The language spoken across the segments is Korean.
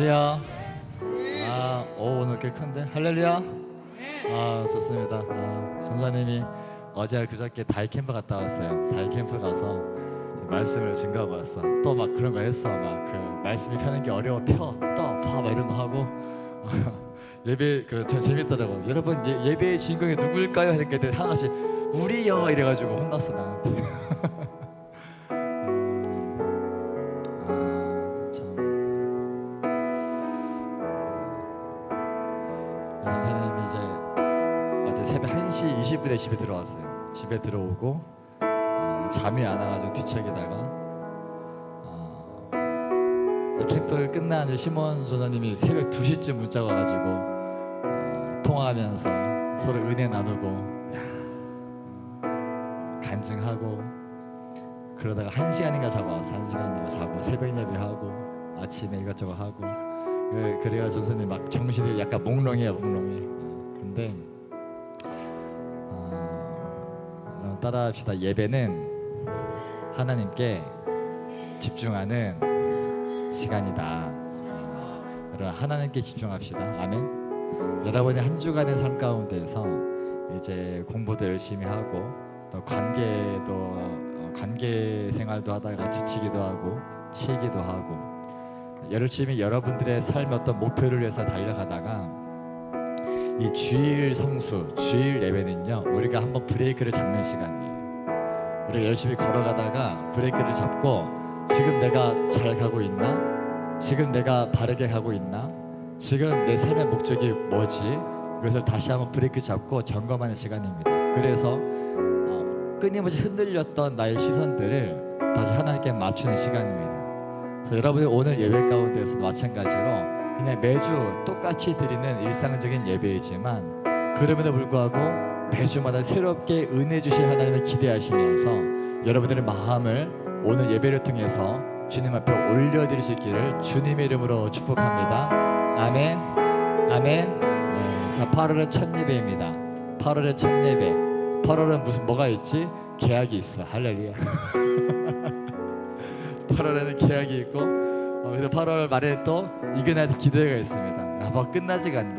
할렐루야. 오늘 꽤 큰데? 할렐루야. 좋습니다. 전사님이 어제 그저께 다이 캠프 갔다 왔어요. 다이 캠프 가서 말씀을 증거하고 왔어. 또 막 그런 거 했어. 막 그 말씀이 펴는 게 어려워. 막 이런 거 하고 예배 참 재밌더라고. 여러분 예배의 주인공이 누구일까요? 하니까 하나씩 우리요 이래가지고 혼났어 나한테. 선생님이 이제 어제 새벽 1시 20분에 집에 들어왔어요. 집에 들어오고 잠이 안 와가지고 뒤척이다가 캠프 끝난 이제 시몬 전사님이 새벽 2시쯤 문자가 와가지고 통화하면서 서로 은혜 나누고 간증하고 그러다가 1시간인가 자고 왔어. 1시간인가 자고 새벽 예배하고 아침에 이것저것 하고 그래가 전사님 막 정신이 약간 몽롱해요. 근데 따라합시다. 예배는 하나님께 집중하는 시간이다. 여러분 하나님께 집중합시다. 아멘. 여러분의 한 주간의 삶 가운데서 이제 공부도 열심히 하고 또 관계 생활도 하다가 지치기도 하고 치이기도 하고 열심히 여러분들의 삶의 어떤 목표를 위해서 달려가다가 이 주일 성수, 주일 예배는요 우리가 한번 브레이크를 잡는 시간이에요. 우리가 열심히 걸어가다가 브레이크를 잡고 지금 내가 잘 가고 있나? 지금 내가 바르게 가고 있나? 지금 내 삶의 목적이 뭐지? 그것을 다시 한번 브레이크 잡고 점검하는 시간입니다. 그래서 끊임없이 흔들렸던 나의 시선들을 다시 하나님께 맞추는 시간입니다. 그래서 여러분이 오늘 예배 가운데서도 마찬가지로 그냥 매주 똑같이 드리는 일상적인 예배이지만 그럼에도 불구하고 매주마다 새롭게 은혜 주실 하나님을 기대하시면서 여러분들의 마음을 오늘 예배를 통해서 주님 앞에 올려드릴 수 있기를 주님의 이름으로 축복합니다. 아멘. 아멘. 네, 자 8월은 첫 예배입니다. 8월의 첫 예배. 8월은 무슨 뭐가 있지? 계약이 있어. 할렐루야. 8월에는 계약이 있고 그래서 8월 말에 또 이그나이트 기도회가 있습니다. 뭐 끝나지가 않아.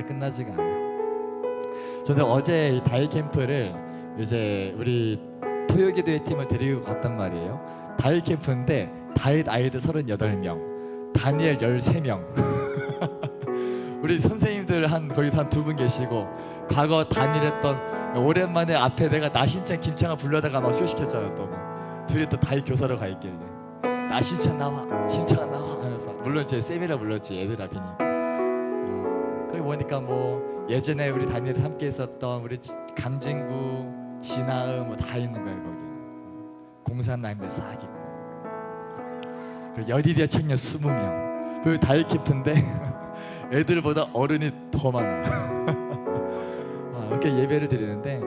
저는 어제 이 다이 캠프를 이제 우리 토요기도회 팀을 데리고 갔단 말이에요. 다이 캠프인데 다윗 아이들 38명, 다니엘 13명. 우리 선생님들 거의 한 2분 계시고 과거 다니엘했던 오랜만에 앞에 내가 나신찬 김창아 불러다가 막 쇼시켰잖아. 또 둘이 또 다이 교사로 가 있길래 나신찬 나와, 김창아 나와 하면서 물론 제 쌤이라 불렀지 애들 앞이니까. 거기 보니까 뭐 예전에 우리 다니엘 함께 있었던 우리 강진구, 진아음 뭐 다 있는 거예요 거기. 공산라인들 싹 있고 그리고 여디디아 청년 20명. 그리고 다이 캠프인데 애들보다 어른이 더 많아. 이렇게 예배를 드리는데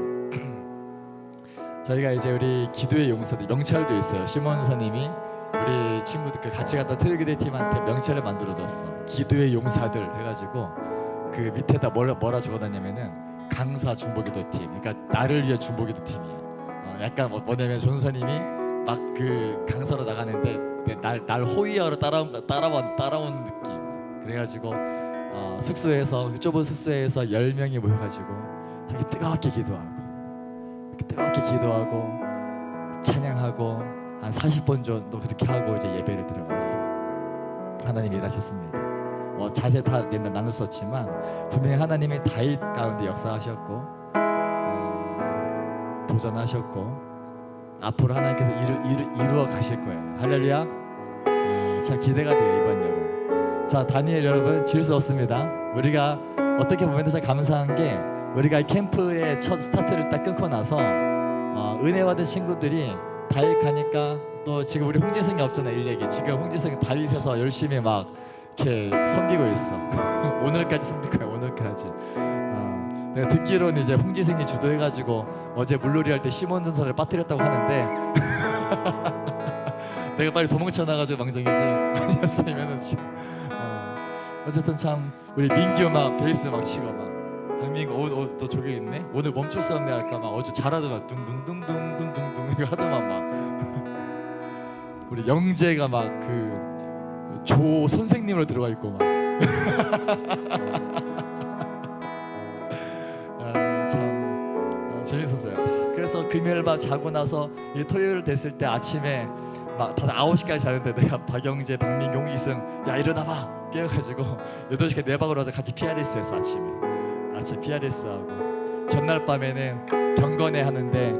저희가 이제 우리 기도의 용사들 명찰도 있어요. 시몬 선님이 우리 친구들 같이 갔던 토요기대 팀한테 명찰을 만들어줬어. 기도의 용사들 해가지고 그 밑에다 뭐라 적어놨냐면은 강사 중보기도 팀. 그러니까 나를 위해 중보기도 팀이야. 약간 뭐냐면 전사님이 막 그 강사로 나가는데 날 호위하러 따라온 느낌. 그래가지고 숙소에서 좁은 숙소에서 10명이 모여가지고 이렇게 뜨겁게 기도하고 찬양하고 한 40번 정도 그렇게 하고 이제 예배를 들어갔어요. 하나님 일하셨습니다. 자세 다 옛날 나눌 수 없지만 분명히 하나님이 다윗 가운데 역사하셨고 도전하셨고 앞으로 하나님께서 이루어 가실 거예요. 할렐루야. 참 기대가 돼요 이번 여름. 자 다니엘 여러분 질 수 없습니다. 우리가 어떻게 보면 참 감사한 게 우리가 캠프의 첫 스타트를 딱 끊고 나서 은혜 받은 친구들이 다윗 가니까 또 지금 우리 홍지성이 없잖아. 일렉이 지금 홍지성이 다윗에서 열심히 막 이렇게 섬기고 있어. 오늘까지 섬길 거야. 오늘까지. 내가 듣기로는 이제 홍지성이 주도해가지고 어제 물놀이 할 때 시몬 전설을 빠뜨렸다고 하는데 내가 빨리 도망쳐 나가지고 망정이지 아니었으면은 어쨌든 참 우리 민규 막 베이스 막 치고 막 강민이가 또 저기 있네. 오늘 멈출 수 없네 할까 막 어제 잘하더만 둥둥둥둥둥둥둥 이거 하더만 막 우리 영재가 막 그 조 선생님으로 들어가 있고 막 참 재밌었어요. 그래서 금요일 밤 자고 나서 이 토요일 됐을 때 아침에 막 다들 9시까지 자는데 내가 박영재, 박민경, 홍기승 야 일어나봐 깨워가지고 8시까지 내 방으로 와서 같이 PRS 했어. 아침 PRS 하고 전날 밤에는 경건회 하는데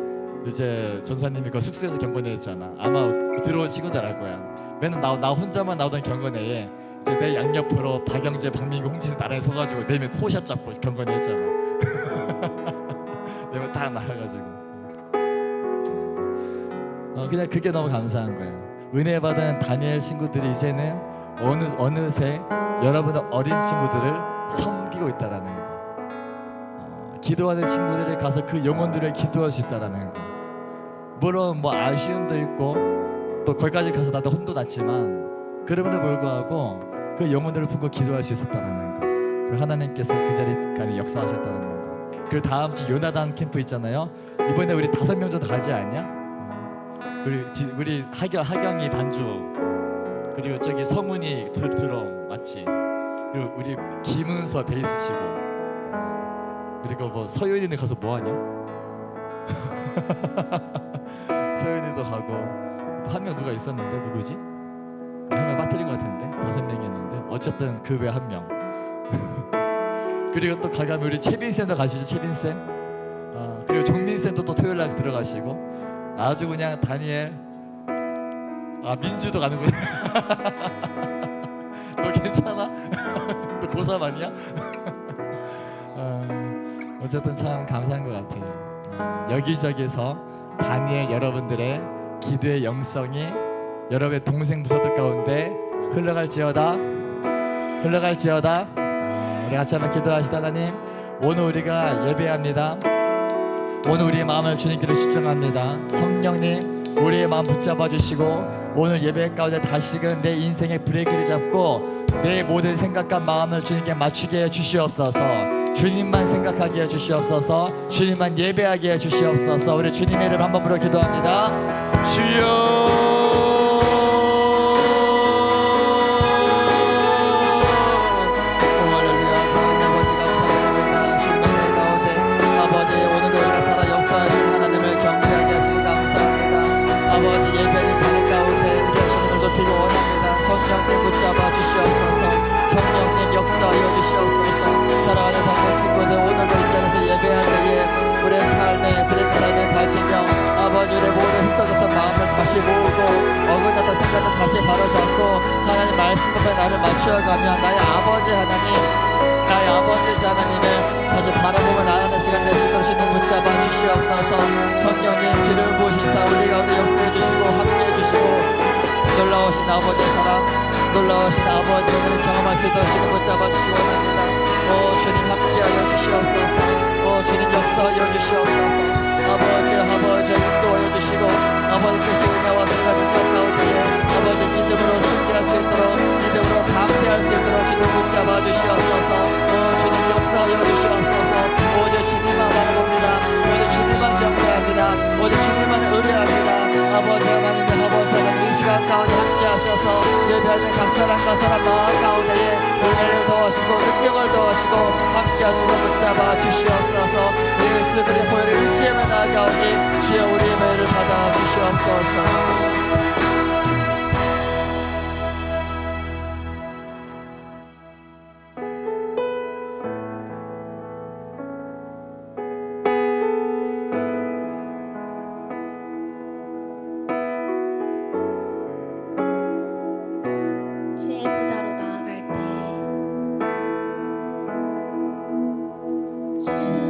이제 전사님이 그 숙소에서 경건회 했잖아. 아마 들어온 친구들 알 거야. 맨날 나 혼자만 나오던 경건회에 이제 내 양옆으로 박영재, 박민경, 홍기승 나란히 서가지고 내면 포샷 잡고 경건회 했잖아. 내면 딱 나가가지고 그냥 그게 너무 감사한 거예요. 은혜 받은 다니엘 친구들이 이제는 어느새 여러분의 어린 친구들을 섬기고 있다라는 거. 기도하는 친구들이 가서 그 영혼들을 기도할 수 있다라는 거. 물론 뭐 아쉬움도 있고 또 거기까지 가서 나도 혼도 났지만 그럼에도 불구하고 그 영혼들을 품고 기도할 수 있었다라는 거. 그리고 하나님께서 그 자리까지 역사하셨다는 거. 그리고 다음 주 요나단 캠프 있잖아요. 이번에 우리 5명 정도 가지 않냐? 우리 하경이 반주, 그리고 저기 성훈이 드럼 맞지? 그리고 우리 김은서 베이스 치고, 그리고 뭐 서윤이는 가서 뭐 하냐? 서윤이도 가고 또 한 명 누가 있었는데 누구지? 한 명 빠뜨린 것 같은데 5명이었는데 어쨌든 그 외 한 명. 그리고 또 가면 우리 채빈 쌤도 가시죠. 채빈 쌤. 그리고 종민 쌤도 또 토요일 날 들어가시고. 아주 그냥 다니엘 민주도 가는구나. 너 괜찮아? 너 고3 아니야? 어쨌든 참 감사한 것 같아요. 여기저기서 다니엘 여러분들의 기도의 영성이 여러분의 동생 부서들 가운데 흘러갈지어다. 우리 같이 한번 기도하시다. 하나님, 오늘 우리가 예배합니다. 오늘 우리의 마음을 주님께로 집중합니다. 성령님, 우리의 마음 붙잡아 주시고 오늘 예배 가운데 다시금 내 인생의 브레이크를 잡고 내 모든 생각과 마음을 주님께 맞추게 해 주시옵소서. 주님만 생각하게 해 주시옵소서. 주님만 예배하게 해 주시옵소서. 우리 주님의 이름 한 번 부르어 기도합니다. 주여, 성령님 붙잡아 주시옵소서. 성령님 역사하여 주시옵소서. 사랑하는 당신 친구들, 오늘도 이 자리에서 예배할 때에 우리의 삶에 브레이크라면 다지며 아버지 우리의 모든 흩어졌던 마음을 다시 모으고 어긋났던 생각을 다시 바로잡고 하나님 말씀 앞에 나를 맞추어가며 나의 아버지 하나님, 나의 아버지 하나님을 다시 바라보며 나아가는 시간 될 수 있도록 주님 붙잡아 주시옵소서. 성령님 기름 부으시사 우리 가운데 역사해 주시고 함께해 주시고 놀라우신 아버지의 사랑, 놀라우신 아버지 오늘 경험할 수 있도록 주님 붙잡아 주시기 원합니다. 오 주님 함께하여 주시옵소서. 오 주님 역사하여 주시옵소서. 아버지 인도하여 주시고 아버지께서 은혜와 생각 능력 가운데에 아버지 믿음으로 승리할 수 있도록 믿음으로 강대할 수 있도록 주님 붙잡아 주시옵소서. 오 주님 역사하여 주시옵소서. 오직 주님만 바라봅니다. 오직 주님만 경배합니다. 오직 주님만 의뢰합니다. 아버지 하나님 이 시간 가운데 함께 하셔서 예배하는 각 사람 마음 가운데에 은혜를 더하시고 능력을 더하시고 함께 하시고 붙잡아 주시옵소서. 예수들의 보혈을 의지하며 나아가오니 주여 우리의 매를 받아 주시옵소서.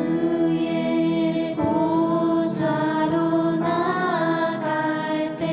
주의 보좌로 나아갈 때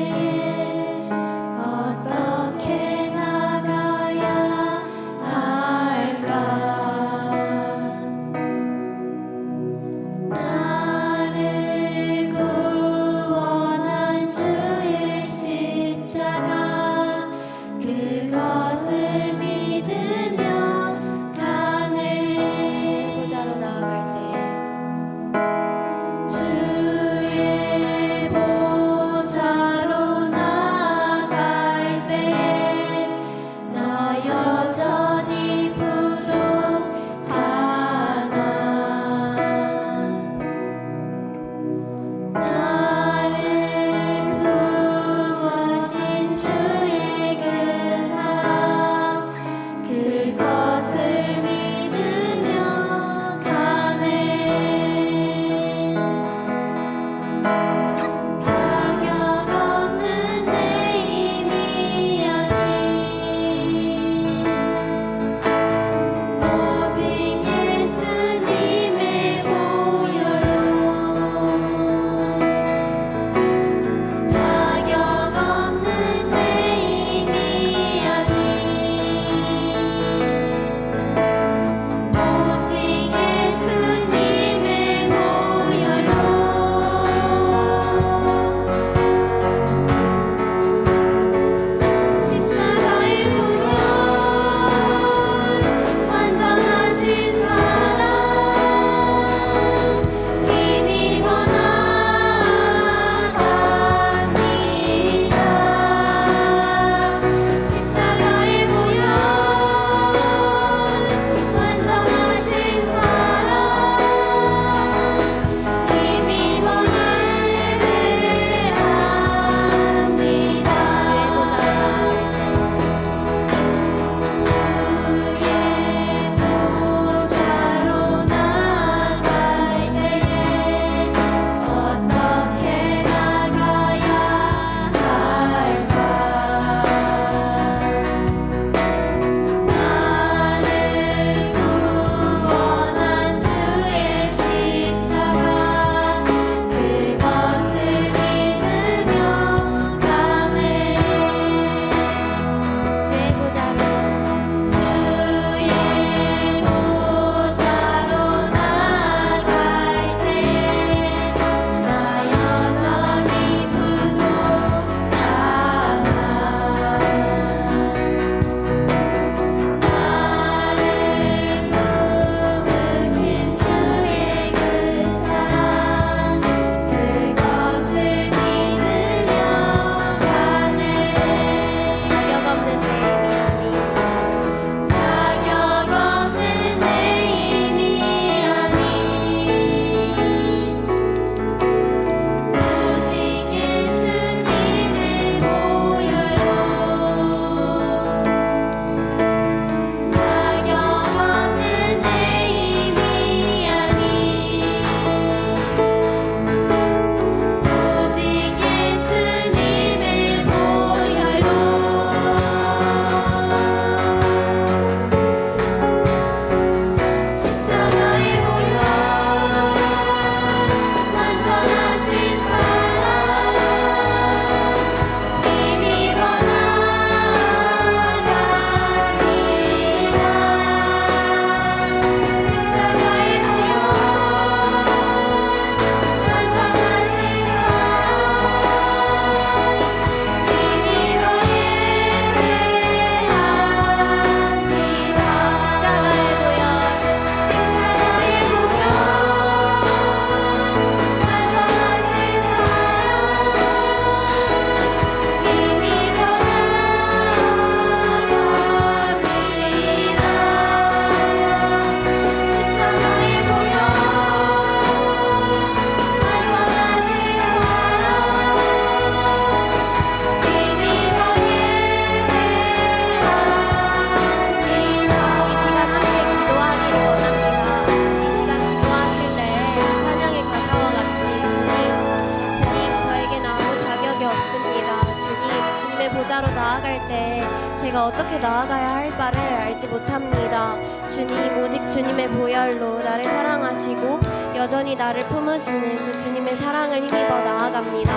제가 어떻게 나아가야 할 바를 알지 못합니다. 주님, 오직 주님의 보혈로 나를 사랑하시고 여전히 나를 품으시는 그 주님의 사랑을 힘입어 나아갑니다.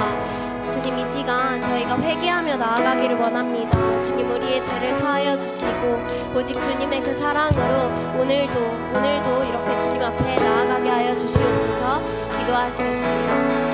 주님, 이 시간 저희가 회개하며 나아가기를 원합니다. 주님, 우리의 죄를 사하여 주시고 오직 주님의 그 사랑으로 오늘도 이렇게 주님 앞에 나아가게 하여 주시옵소서. 기도하시겠습니다.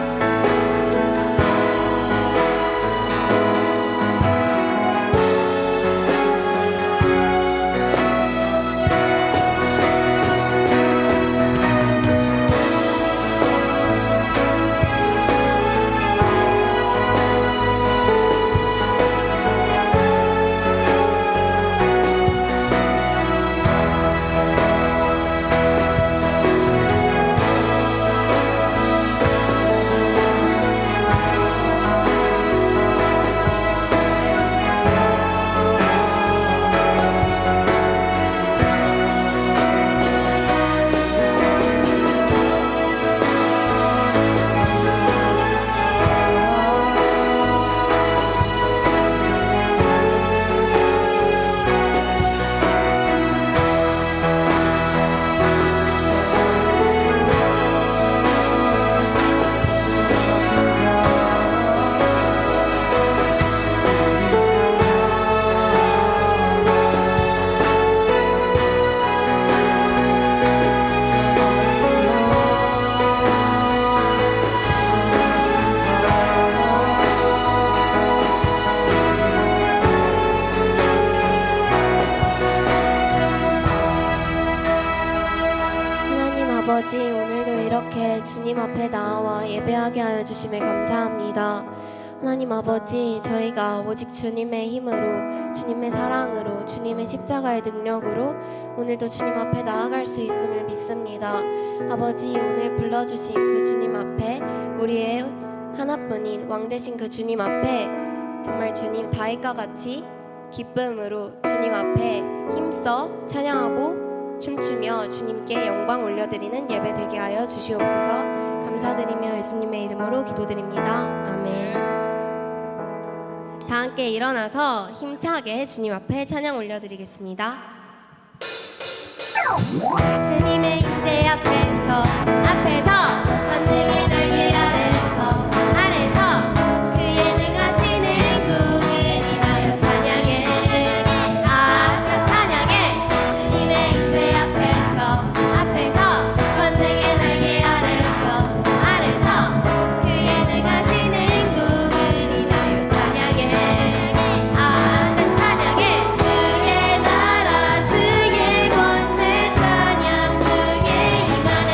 아버지, 오늘도 이렇게 주님 앞에 나와 예배하게 하여 주심에 감사합니다. 하나님 아버지, 저희가 오직 주님의 힘으로, 주님의 사랑으로, 주님의 십자가의 능력으로 오늘도 주님 앞에 나아갈 수 있음을 믿습니다. 아버지, 오늘 불러주신 그 주님 앞에, 우리의 하나뿐인 왕 되신 그 주님 앞에 정말 주님 다윗과 같이 기쁨으로 주님 앞에 힘써 찬양하고 춤추며 주님께 영광 올려드리는 예배 되게 하여 주시옵소서. 감사드리며 예수님의 이름으로 기도드립니다. 아멘. 다 함께 일어나서 힘차게 주님 앞에 찬양 올려드리겠습니다. 주님의 임재 앞에서 만능의 날개 아래서 그의 능하신 행동을 인하여 찬양해. 아싸 찬양해. 주님의 임재 앞에서 만능의 날개 아래서 그의 능하신 행동을 인하여 찬양해. 아싸 찬양해. 주의 나라 주의 권세 찬양 주의 임하네.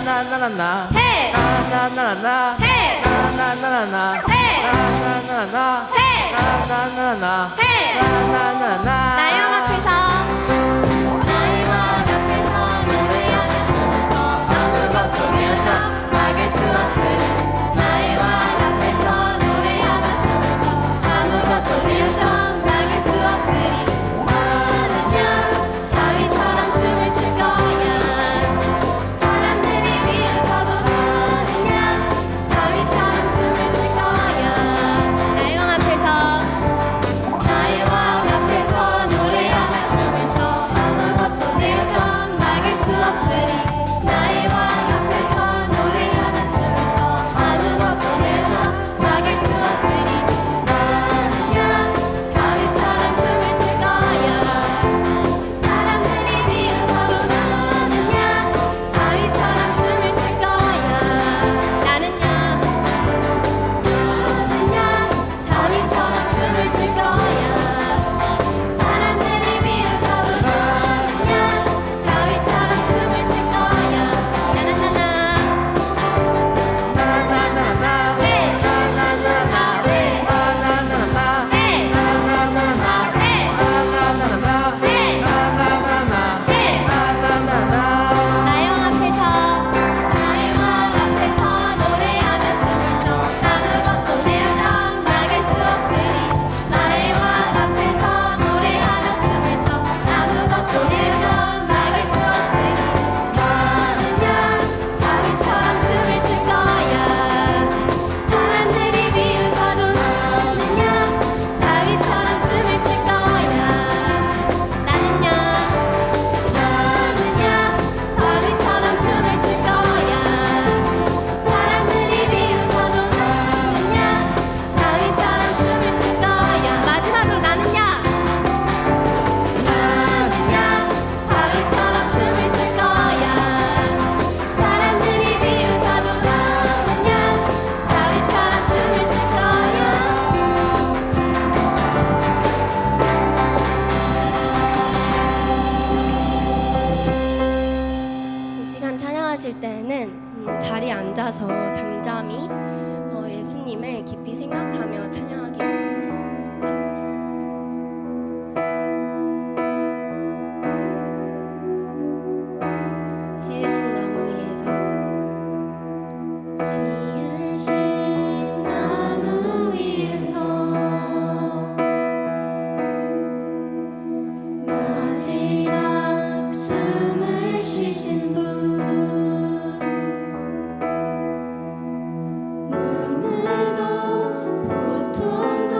나나나나 헤이 나나나나 헤이 나나나나 헤이 나나나나 헤이 나나나나 헤이 나나나나 나영 앞에서 나의 왕 앞에서 노래하며 춤을 춰 아무것도 되어져 막을 수 없으니 나의 왕 앞에서 노래하며 춤을 춰 아무것도 되어져 막을 수 없으니 나는야 다윗처럼 춤을 출 거야 사람들이 미워서도 나는야 다윗처럼 춤을 출 거야 나의 왕 앞에서 나의 왕 앞에서 노래하며 춤을 춰 아무것도 되어져 막을 수 없으니 나의 왕 앞에서 노래하며 춤을 춰 아무것도 되어져 막을 수 없으니 나는야 다윗처럼 춤을 출 거야 사람들이 미워서도 나는야 다윗처럼 춤을 출 거야 나는야 다윗처럼 춤을 출 거야 사람들이 미워서도 나는야 다윗처럼 춤을 출 거야 나나나나 나나나나 헤이 나나나나 헤이 나나나나 헤이 나나나나 헤이 나나나나 헤이 나나나나 헤이 나나나나 나의 왕 앞에서 노래하며 춤을 춰 아무것도 되어져 막을 수 없으니 나의 왕 앞에서 노래하며 춤을 춰 아무것도 되어져 막을 수 없으니 나는야 다윗처럼 춤을 출 거야 사람들이 미워서도 나는야 다윗처럼 춤을 출 거야 나는야 다윗처럼 춤을 출 거야 사람들이 미워서도 나는야 다윗처럼 춤을 출 거야 마지막으로 나는야 다윗처럼 춤을 출 거야 사람들이 미워서도 나는야 다윗처럼 춤을 출 거야 이 시간 찬양하실 때는 자리에 앉아서 잠잠히 예수님을 깊이 생각하며 찬양하기 바랍니다. 지으신 나무 위에서 지으신 나무 위에서 마지막 숨을 쉬신 분 눈물도 고통도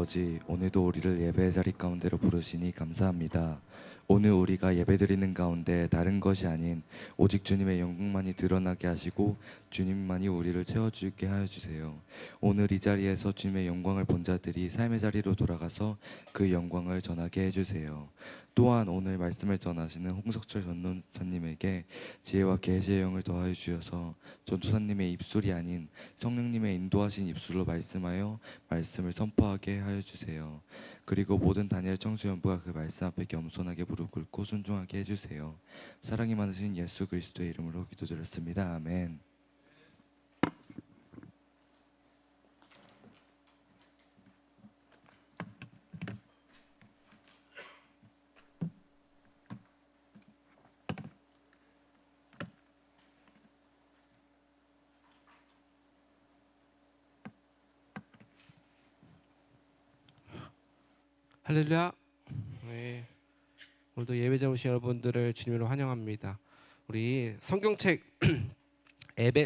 아버지, 오늘도 우리를 예배의 자리 가운데로 부르시니 감사합니다. 오늘 우리가 예배드리는 가운데 다른 것이 아닌 오직 주님의 영광만이 드러나게 하시고 주님만이 우리를 채워주게 하여 주세요. 오늘 이 자리에서 주님의 영광을 본 자들이 삶의 자리로 돌아가서 그 영광을 전하게 해주세요. 또한 오늘 말씀을 전하시는 홍석철 전도사님에게 지혜와 계시의 영을 더하여 주셔서 전도사님의 입술이 아닌 성령님의 인도하신 입술로 말씀하여 말씀을 선포하게 하여 주세요. 그리고 모든 다니엘 청소년부가 그 말씀 앞에 겸손하게 무릎 꿇고 순종하게 해주세요. 사랑이 많으신 예수 그리스도의 이름으로 기도드렸습니다. 아멘. 할렐루야. 네. 오늘도 예배자 오신 여러분들을 주님으로 환영합니다. 우리 성경책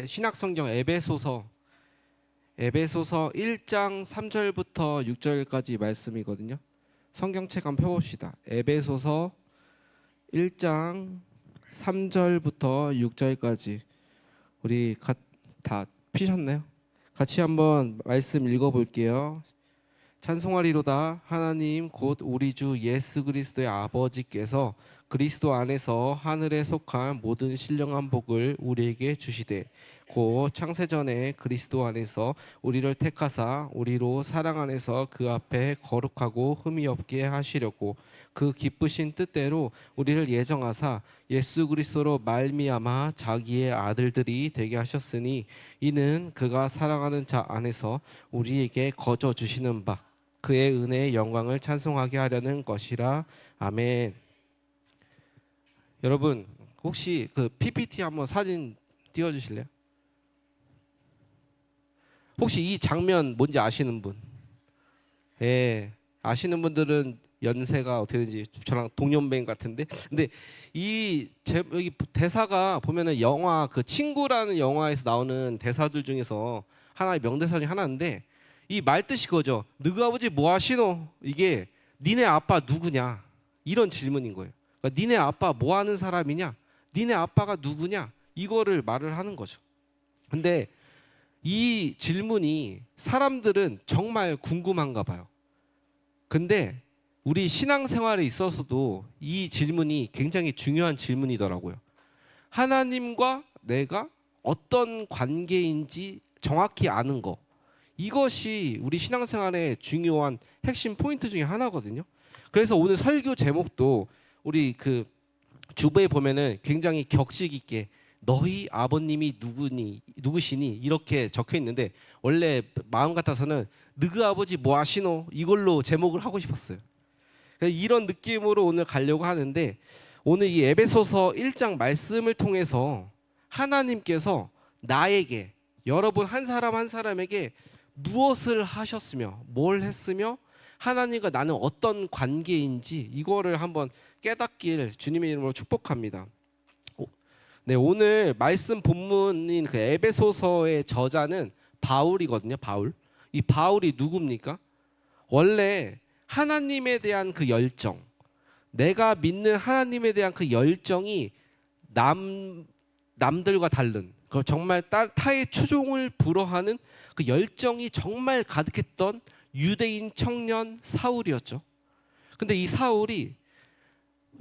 신약성경 에베소서 1장 3절부터 6절까지 말씀이거든요. 성경책 한번 펴봅시다. 에베소서 1장 3절부터 6절까지 우리 다 피셨나요? 같이 한번 말씀 읽어볼게요. 찬송하리로다. 하나님 곧 우리 주 예수 그리스도의 아버지께서 그리스도 안에서 하늘에 속한 모든 신령한 복을 우리에게 주시되 곧 창세전에 그리스도 안에서 우리를 택하사 우리로 사랑 안에서 그 앞에 거룩하고 흠이 없게 하시려고 그 기쁘신 뜻대로 우리를 예정하사 예수 그리스도로 말미암아 자기의 아들들이 되게 하셨으니 이는 그가 사랑하는 자 안에서 우리에게 거저 주시는 바 그의 은혜의 영광을 찬송하게 하려는 것이라. 아멘. 여러분 혹시 그 PPT 한번 사진 띄워주실래요? 혹시 이 장면 뭔지 아시는 분? 예, 아시는 분들은 연세가 어떻게 되는지 저랑 동년배인 것 같은데, 근데 여기 대사가 보면은 영화 그 친구라는 영화에서 나오는 대사들 중에서 하나의 명대사 중에 하나인데 이 말뜻이 그거죠. 너희 아버지 뭐 하시노? 이게 니네 아빠 누구냐? 이런 질문인 거예요. 그러니까 니네 아빠 뭐 하는 사람이냐? 니네 아빠가 누구냐? 이거를 말을 하는 거죠. 근데 이 질문이 사람들은 정말 궁금한가 봐요. 근데 우리 신앙생활에 있어서도 이 질문이 굉장히 중요한 질문이더라고요. 하나님과 내가 어떤 관계인지 정확히 아는 거, 이것이 우리 신앙생활의 중요한 핵심 포인트 중에 하나거든요. 그래서 오늘 설교 제목도 우리 그 주부에 보면은 굉장히 격식 있게 너희 아버님이 누구시니 이렇게 적혀 있는데, 원래 마음 같아서는 너희 아버지 뭐 하시노 이걸로 제목을 하고 싶었어요. 이런 느낌으로 오늘 가려고 하는데, 오늘 이 에베소서 1장 말씀을 통해서 하나님께서 나에게, 여러분 한 사람 한 사람에게 무엇을 하셨으며 뭘 했으며 하나님과 나는 어떤 관계인지 이거를 한번 깨닫길 주님의 이름으로 축복합니다. 네, 오늘 말씀 본문인 그 에베소서의 저자는 바울이거든요. 바울. 이 바울이 누굽니까? 원래 하나님에 대한 그 열정, 내가 믿는 하나님에 대한 그 열정이 남들과 다른, 그 정말 타의 추종을 불허하는 그 열정이 정말 가득했던 유대인 청년 사울이었죠. 근데 이 사울이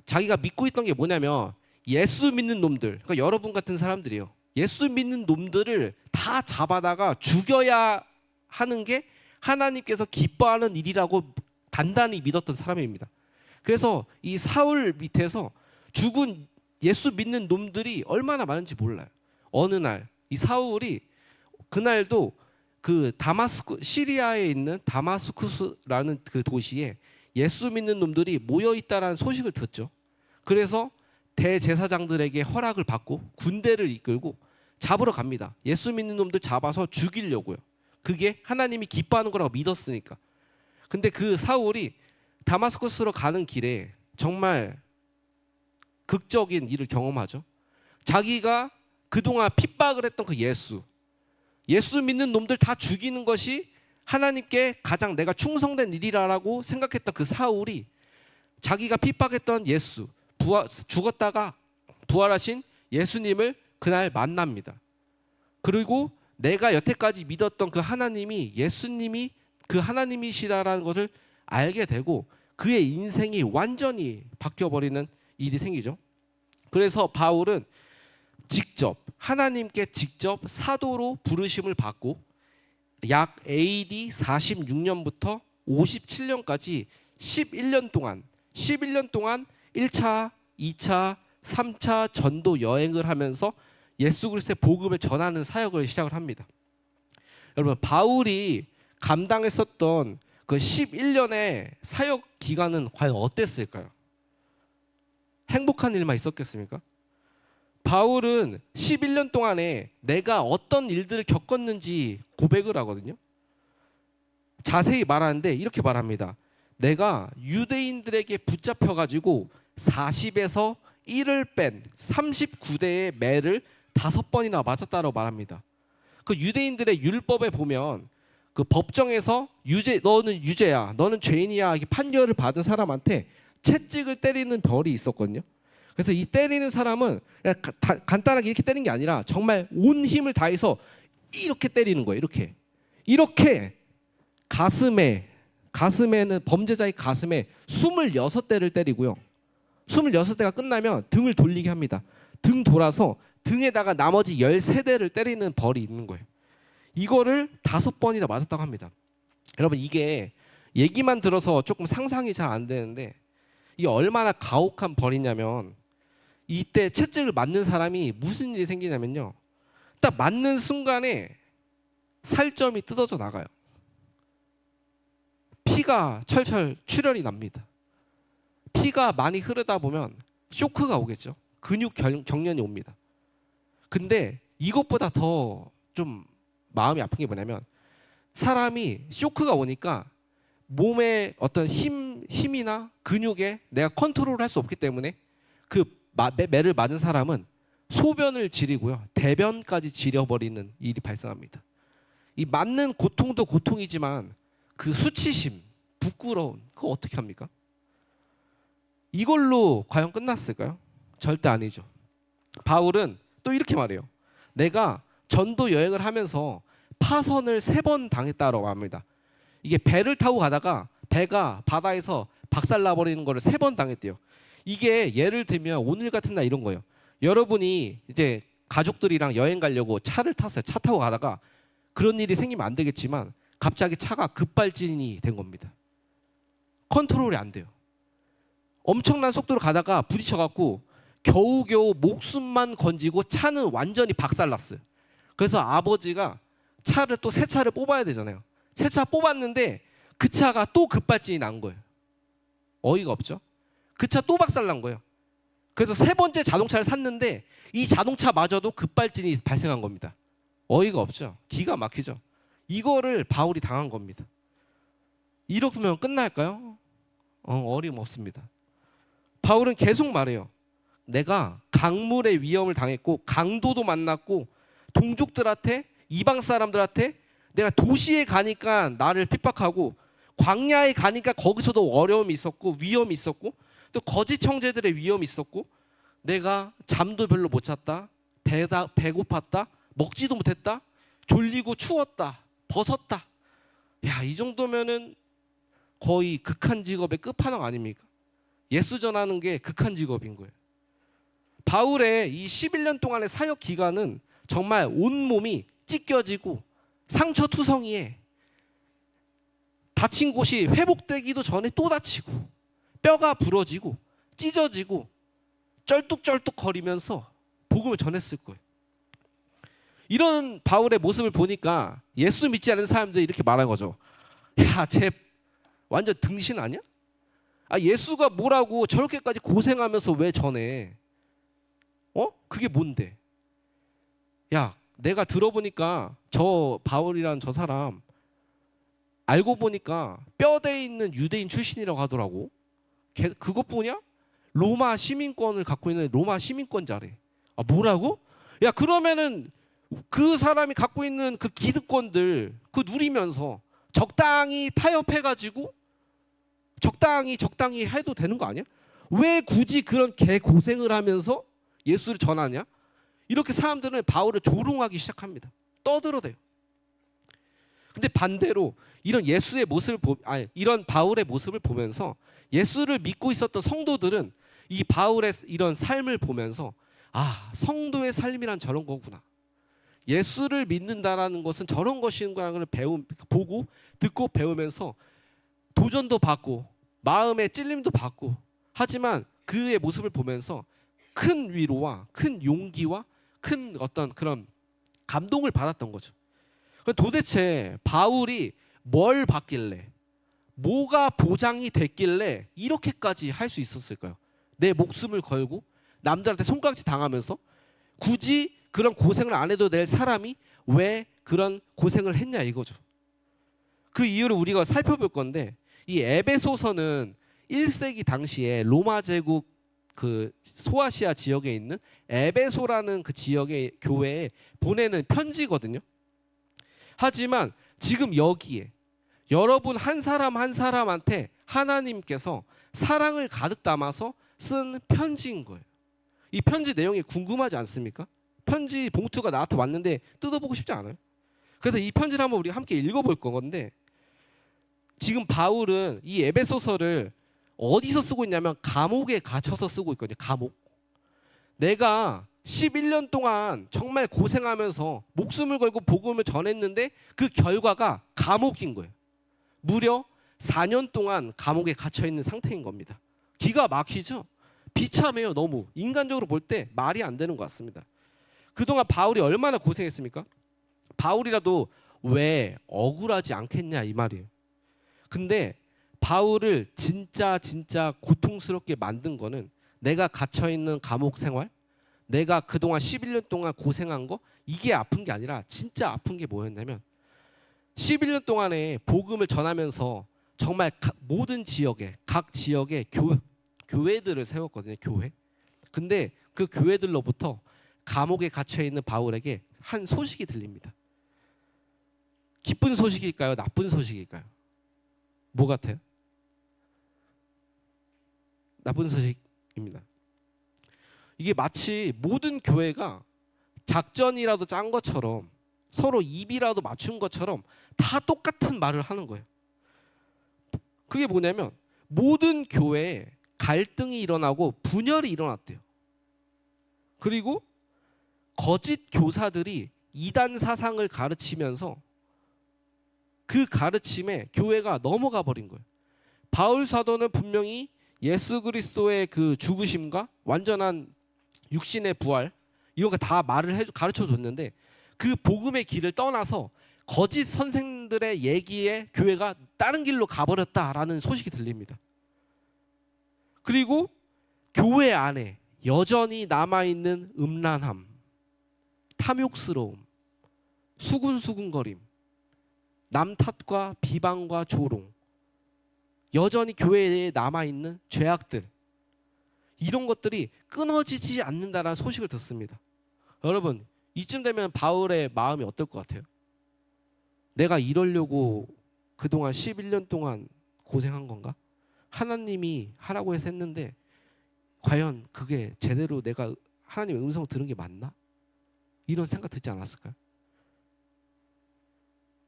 자기가 믿고 있던 게 뭐냐면 예수 믿는 놈들, 그러니까 여러분 같은 사람들이에요. 예수 믿는 놈들을 다 잡아다가 죽여야 하는 게 하나님께서 기뻐하는 일이라고 단단히 믿었던 사람입니다. 그래서 이 사울 밑에서 죽은 예수 믿는 놈들이 얼마나 많은지 몰라요. 어느 날 이 사울이, 그날도 그 시리아에 있는 다마스쿠스라는 그 도시에 예수 믿는 놈들이 모여 있다라는 소식을 듣죠. 그래서 대제사장들에게 허락을 받고 군대를 이끌고 잡으러 갑니다. 예수 믿는 놈들 잡아서 죽이려고요. 그게 하나님이 기뻐하는 거라고 믿었으니까. 근데 그 사울이 다마스쿠스로 가는 길에 정말 극적인 일을 경험하죠. 자기가 그동안 핍박을 했던 그 예수 믿는 놈들 다 죽이는 것이 하나님께 가장 내가 충성된 일이라고 생각했던 그 사울이 자기가 핍박했던 예수, 죽었다가 부활하신 예수님을 그날 만납니다. 그리고 내가 여태까지 믿었던 그 하나님이 예수님이 그 하나님이시다라는 것을 알게 되고 그의 인생이 완전히 바뀌어버리는 일이 생기죠. 그래서 바울은 직접 하나님께 직접 사도로 부르심을 받고 약 AD 46년부터 57년까지 11년 동안 1차, 2차, 3차 전도 여행을 하면서 예수 그리스도의 복음을 전하는 사역을 시작을 합니다. 여러분, 바울이 감당했었던 그 11년의 사역 기간은 과연 어땠을까요? 행복한 일만 있었겠습니까? 바울은 11년 동안에 내가 어떤 일들을 겪었는지 고백을 하거든요. 자세히 말하는데 이렇게 말합니다. 내가 유대인들에게 붙잡혀가지고 40에서 1을 뺀 39대의 매를 5번이나 맞았다고 말합니다. 그 유대인들의 율법에 보면 그 법정에서 너는 유죄야, 너는 죄인이야 이렇게 판결을 받은 사람한테 채찍을 때리는 벌이 있었거든요. 그래서 이 때리는 사람은 그냥 간단하게 이렇게 때리는 게 아니라 정말 온 힘을 다해서 이렇게 때리는 거예요. 이렇게 가슴에는 범죄자의 가슴에 26대를 때리고요. 26대가 끝나면 등을 돌리게 합니다. 등 돌아서 등에다가 나머지 13대를 때리는 벌이 있는 거예요. 이거를 5번이나 맞았다고 합니다. 여러분, 이게 얘기만 들어서 조금 상상이 잘 안 되는데 이게 얼마나 가혹한 벌이냐면 이때 채찍을 맞는 사람이 무슨 일이 생기냐면요. 딱 맞는 순간에 살점이 뜯어져 나가요. 피가 철철 출혈이 납니다. 피가 많이 흐르다 보면 쇼크가 오겠죠. 근육 경련이 옵니다. 근데 이것보다 더 좀 마음이 아픈 게 뭐냐면 사람이 쇼크가 오니까 몸의 어떤 힘이나 근육에 내가 컨트롤을 할 수 없기 때문에 그 매를 맞은 사람은 소변을 지리고요. 대변까지 지려버리는 일이 발생합니다. 이 맞는 고통도 고통이지만 그 수치심, 부끄러움, 그거 어떻게 합니까? 이걸로 과연 끝났을까요? 절대 아니죠. 바울은 또 이렇게 말해요. 내가 전도 여행을 하면서 파선을 3번 당했다고 합니다. 이게 배를 타고 가다가 배가 바다에서 박살나버리는 거를 3번 당했대요. 이게 예를 들면 오늘 같은 날 이런 거예요. 여러분이 이제 가족들이랑 여행 가려고 차를 탔어요. 차 타고 가다가 그런 일이 생기면 안 되겠지만 갑자기 차가 급발진이 된 겁니다. 컨트롤이 안 돼요. 엄청난 속도로 가다가 부딪혀갖고 겨우겨우 목숨만 건지고 차는 완전히 박살났어요. 그래서 아버지가 차를 또 새 차를 뽑아야 되잖아요. 새 차 뽑았는데 그 차가 또 급발진이 난 거예요. 어이가 없죠. 그 차 또 박살난 거예요. 그래서 3번째 자동차를 샀는데 이 자동차마저도 급발진이 발생한 겁니다. 어이가 없죠. 기가 막히죠. 이거를 바울이 당한 겁니다. 이렇게면 끝날까요? 어림없습니다. 바울은 계속 말해요. 내가 강물의 위험을 당했고 강도도 만났고 동족들한테 이방 사람들한테 내가 도시에 가니까 나를 핍박하고 광야에 가니까 거기서도 어려움이 있었고 위험이 있었고 또 거짓 형제들의 위험이 있었고 내가 잠도 별로 못 잤다, 배고팠다, 먹지도 못했다, 졸리고 추웠다, 벗었다. 야, 이 정도면은 거의 극한 직업의 끝판왕 아닙니까? 예수 전하는 게 극한 직업인 거예요. 바울의 이 11년 동안의 사역 기간은 정말 온몸이 찢겨지고 상처투성이에 다친 곳이 회복되기도 전에 또 다치고 뼈가 부러지고 찢어지고 쩔뚝쩔뚝 거리면서 복음을 전했을 거예요. 이런 바울의 모습을 보니까 예수 믿지 않는 사람들이 이렇게 말한 거죠. 야, 쟤 완전 등신 아니야? 예수가 뭐라고 저렇게까지 고생하면서 왜 전해? 그게 뭔데? 야, 내가 들어보니까 저 바울이란 저 사람 알고 보니까 뼈대에 있는 유대인 출신이라고 하더라고. 그것뿐이야? 로마 시민권을 갖고 있는 로마 시민권자래. 뭐라고? 야, 그러면은 그 사람이 갖고 있는 그 기득권들 그 누리면서 적당히 타협해가지고 적당히 해도 되는 거 아니야? 왜 굳이 그런 개 고생을 하면서 예수를 전하냐? 이렇게 사람들은 바울을 조롱하기 시작합니다. 떠들어대요. 근데 반대로 이런 예수의 모습을 이런 바울의 모습을 보면서 예수를 믿고 있었던 성도들은 이 바울의 이런 삶을 보면서 아, 성도의 삶이란 저런 거구나. 예수를 믿는다라는 것은 저런 것인가를 보고 듣고 배우면서 도전도 받고 마음의 찔림도 받고 하지만 그의 모습을 보면서 큰 위로와 큰 용기와 큰 어떤 그런 감동을 받았던 거죠. 도대체 바울이 뭘 받길래 뭐가 보장이 됐길래 이렇게까지 할 수 있었을까요? 내 목숨을 걸고 남들한테 손가락질 당하면서 굳이 그런 고생을 안 해도 될 사람이 왜 그런 고생을 했냐 이거죠. 그 이유를 우리가 살펴볼 건데 이 에베소서는 1세기 당시에 로마 제국 그 소아시아 지역에 있는 에베소라는 그 지역의 교회에 보내는 편지거든요. 하지만 지금 여기에 여러분 한 사람 한 사람한테 하나님께서 사랑을 가득 담아서 쓴 편지인 거예요. 이 편지 내용이 궁금하지 않습니까? 편지 봉투가 나한테 왔는데 뜯어보고 싶지 않아요? 그래서 이 편지를 한번 우리 함께 읽어볼 건데 지금 바울은 이 에베소서를 어디서 쓰고 있냐면 감옥에 갇혀서 쓰고 있거든요. 감옥. 내가 11년 동안 정말 고생하면서 목숨을 걸고 복음을 전했는데 그 결과가 감옥인 거예요. 무려 4년 동안 감옥에 갇혀 있는 상태인 겁니다. 기가 막히죠? 비참해요. 너무 인간적으로 볼 때 말이 안 되는 것 같습니다. 그동안 바울이 얼마나 고생했습니까? 바울이라도 왜 억울하지 않겠냐 이 말이에요. 근데 바울을 진짜 고통스럽게 만든 거는 내가 갇혀있는 감옥 생활, 내가 그동안 11년 동안 고생한 거 이게 아픈 게 아니라 진짜 아픈 게 뭐였냐면 11년 동안에 복음을 전하면서 정말 모든 지역에 각 지역에 교회들을 세웠거든요. 교회. 근데 그 교회들로부터 감옥에 갇혀있는 바울에게 한 소식이 들립니다. 기쁜 소식일까요? 나쁜 소식일까요? 뭐 같아요? 나쁜 소식입니다. 이게 마치 모든 교회가 작전이라도 짠 것처럼 서로 입이라도 맞춘 것처럼 다 똑같은 말을 하는 거예요. 그게 뭐냐면 모든 교회에 갈등이 일어나고 분열이 일어났대요. 그리고 거짓 교사들이 이단 사상을 가르치면서 그 가르침에 교회가 넘어가 버린 거예요. 바울 사도는 분명히 예수 그리스도의 그 죽으심과 완전한 육신의 부활 이런 거 다 가르쳐 줬는데 그 복음의 길을 떠나서 거짓 선생들의 얘기에 교회가 다른 길로 가버렸다라는 소식이 들립니다. 그리고 교회 안에 여전히 남아있는 음란함, 탐욕스러움, 수군수군거림, 남 탓과 비방과 조롱, 여전히 교회에 남아있는 죄악들 이런 것들이 끊어지지 않는다는 소식을 듣습니다. 여러분 이쯤 되면 바울의 마음이 어떨 것 같아요? 내가 이러려고 그동안 11년 동안 고생한 건가? 하나님이 하라고 해서 했는데 과연 그게 제대로 내가 하나님의 음성을 들은 게 맞나? 이런 생각 듣지 않았을까요?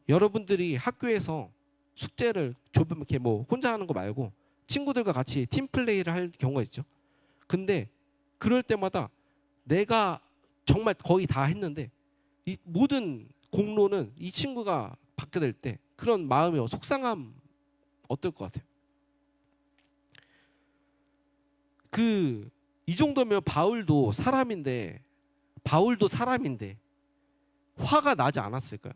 여러분들이 학교에서 숙제를 좁으면 이렇게 뭐 혼자 하는 거 말고 친구들과 같이 팀플레이를 할 경우가 있죠. 근데 그럴 때마다 내가 정말 거의 다 했는데 이 모든 공로는 이 친구가 받게 될 때 그런 마음의 속상함 어떨 것 같아요? 이 정도면 바울도 사람인데 화가 나지 않았을까요?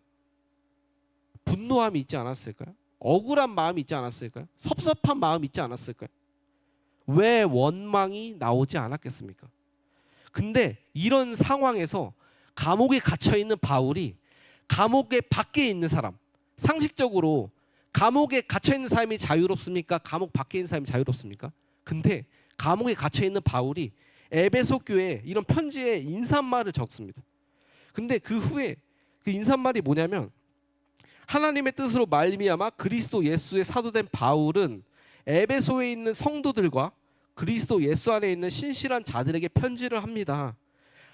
분노함이 있지 않았을까요? 억울한 마음이 있지 않았을까요? 섭섭한 마음이 있지 않았을까요? 왜 원망이 나오지 않았겠습니까? 근데 이런 상황에서 감옥에 갇혀 있는 바울이 감옥에 밖에 있는 사람, 상식적으로 감옥에 갇혀 있는 사람이 자유롭습니까? 감옥 밖에 있는 사람이 자유롭습니까? 근데 감옥에 갇혀 있는 바울이 에베소 교회에 이런 편지에 인사말을 적습니다. 근데 그 후에 그 인사말이 뭐냐면 하나님의 뜻으로 말미암아 그리스도 예수의 사도된 바울은 에베소에 있는 성도들과 그리스도 예수 안에 있는 신실한 자들에게 편지를 합니다.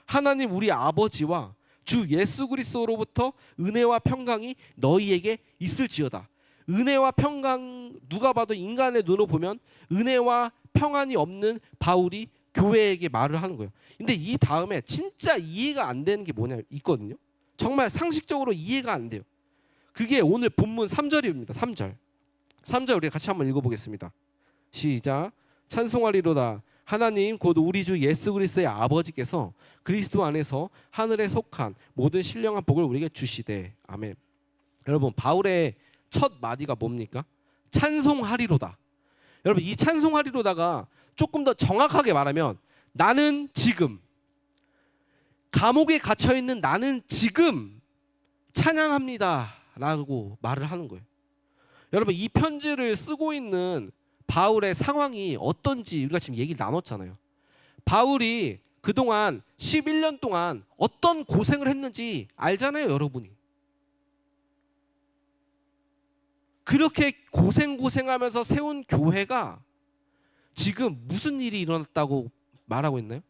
하나님 우리 아버지와 주 예수 그리스도로부터 은혜와 평강이 너희에게 있을지어다. 은혜와 평강, 누가 봐도 인간의 눈으로 보면 은혜와 평안이 없는 바울이 교회에게 말을 하는 거예요. 근데 이 다음에 진짜 이해가 안 되는 게 뭐냐 있거든요. 정말 상식적으로 이해가 안 돼요. 그게 오늘 본문 3절입니다. 3절 우리 같이 한번 읽어보겠습니다. 시작. 찬송하리로다. 하나님 곧 우리 주 예수 그리스도의 아버지께서 그리스도 안에서 하늘에 속한 모든 신령한 복을 우리에게 주시되. 아멘. 여러분, 바울의 첫 마디가 뭡니까? 찬송하리로다. 여러분, 이 찬송하리로다가 조금 더 정확하게 말하면 나는 지금, 감옥에 갇혀 있는 나는 지금 찬양합니다 라고 말을 하는 거예요. 여러분, 이 편지를 쓰고 있는 바울의 상황이 어떤지 우리가 지금 얘기를 나눴잖아요. 바울이 그동안 11년 동안 어떤 고생을 했는지 알잖아요, 여러분이. 그렇게 고생하면서 세운 교회가 지금 무슨 일이 일어났다고 말하고 있나요?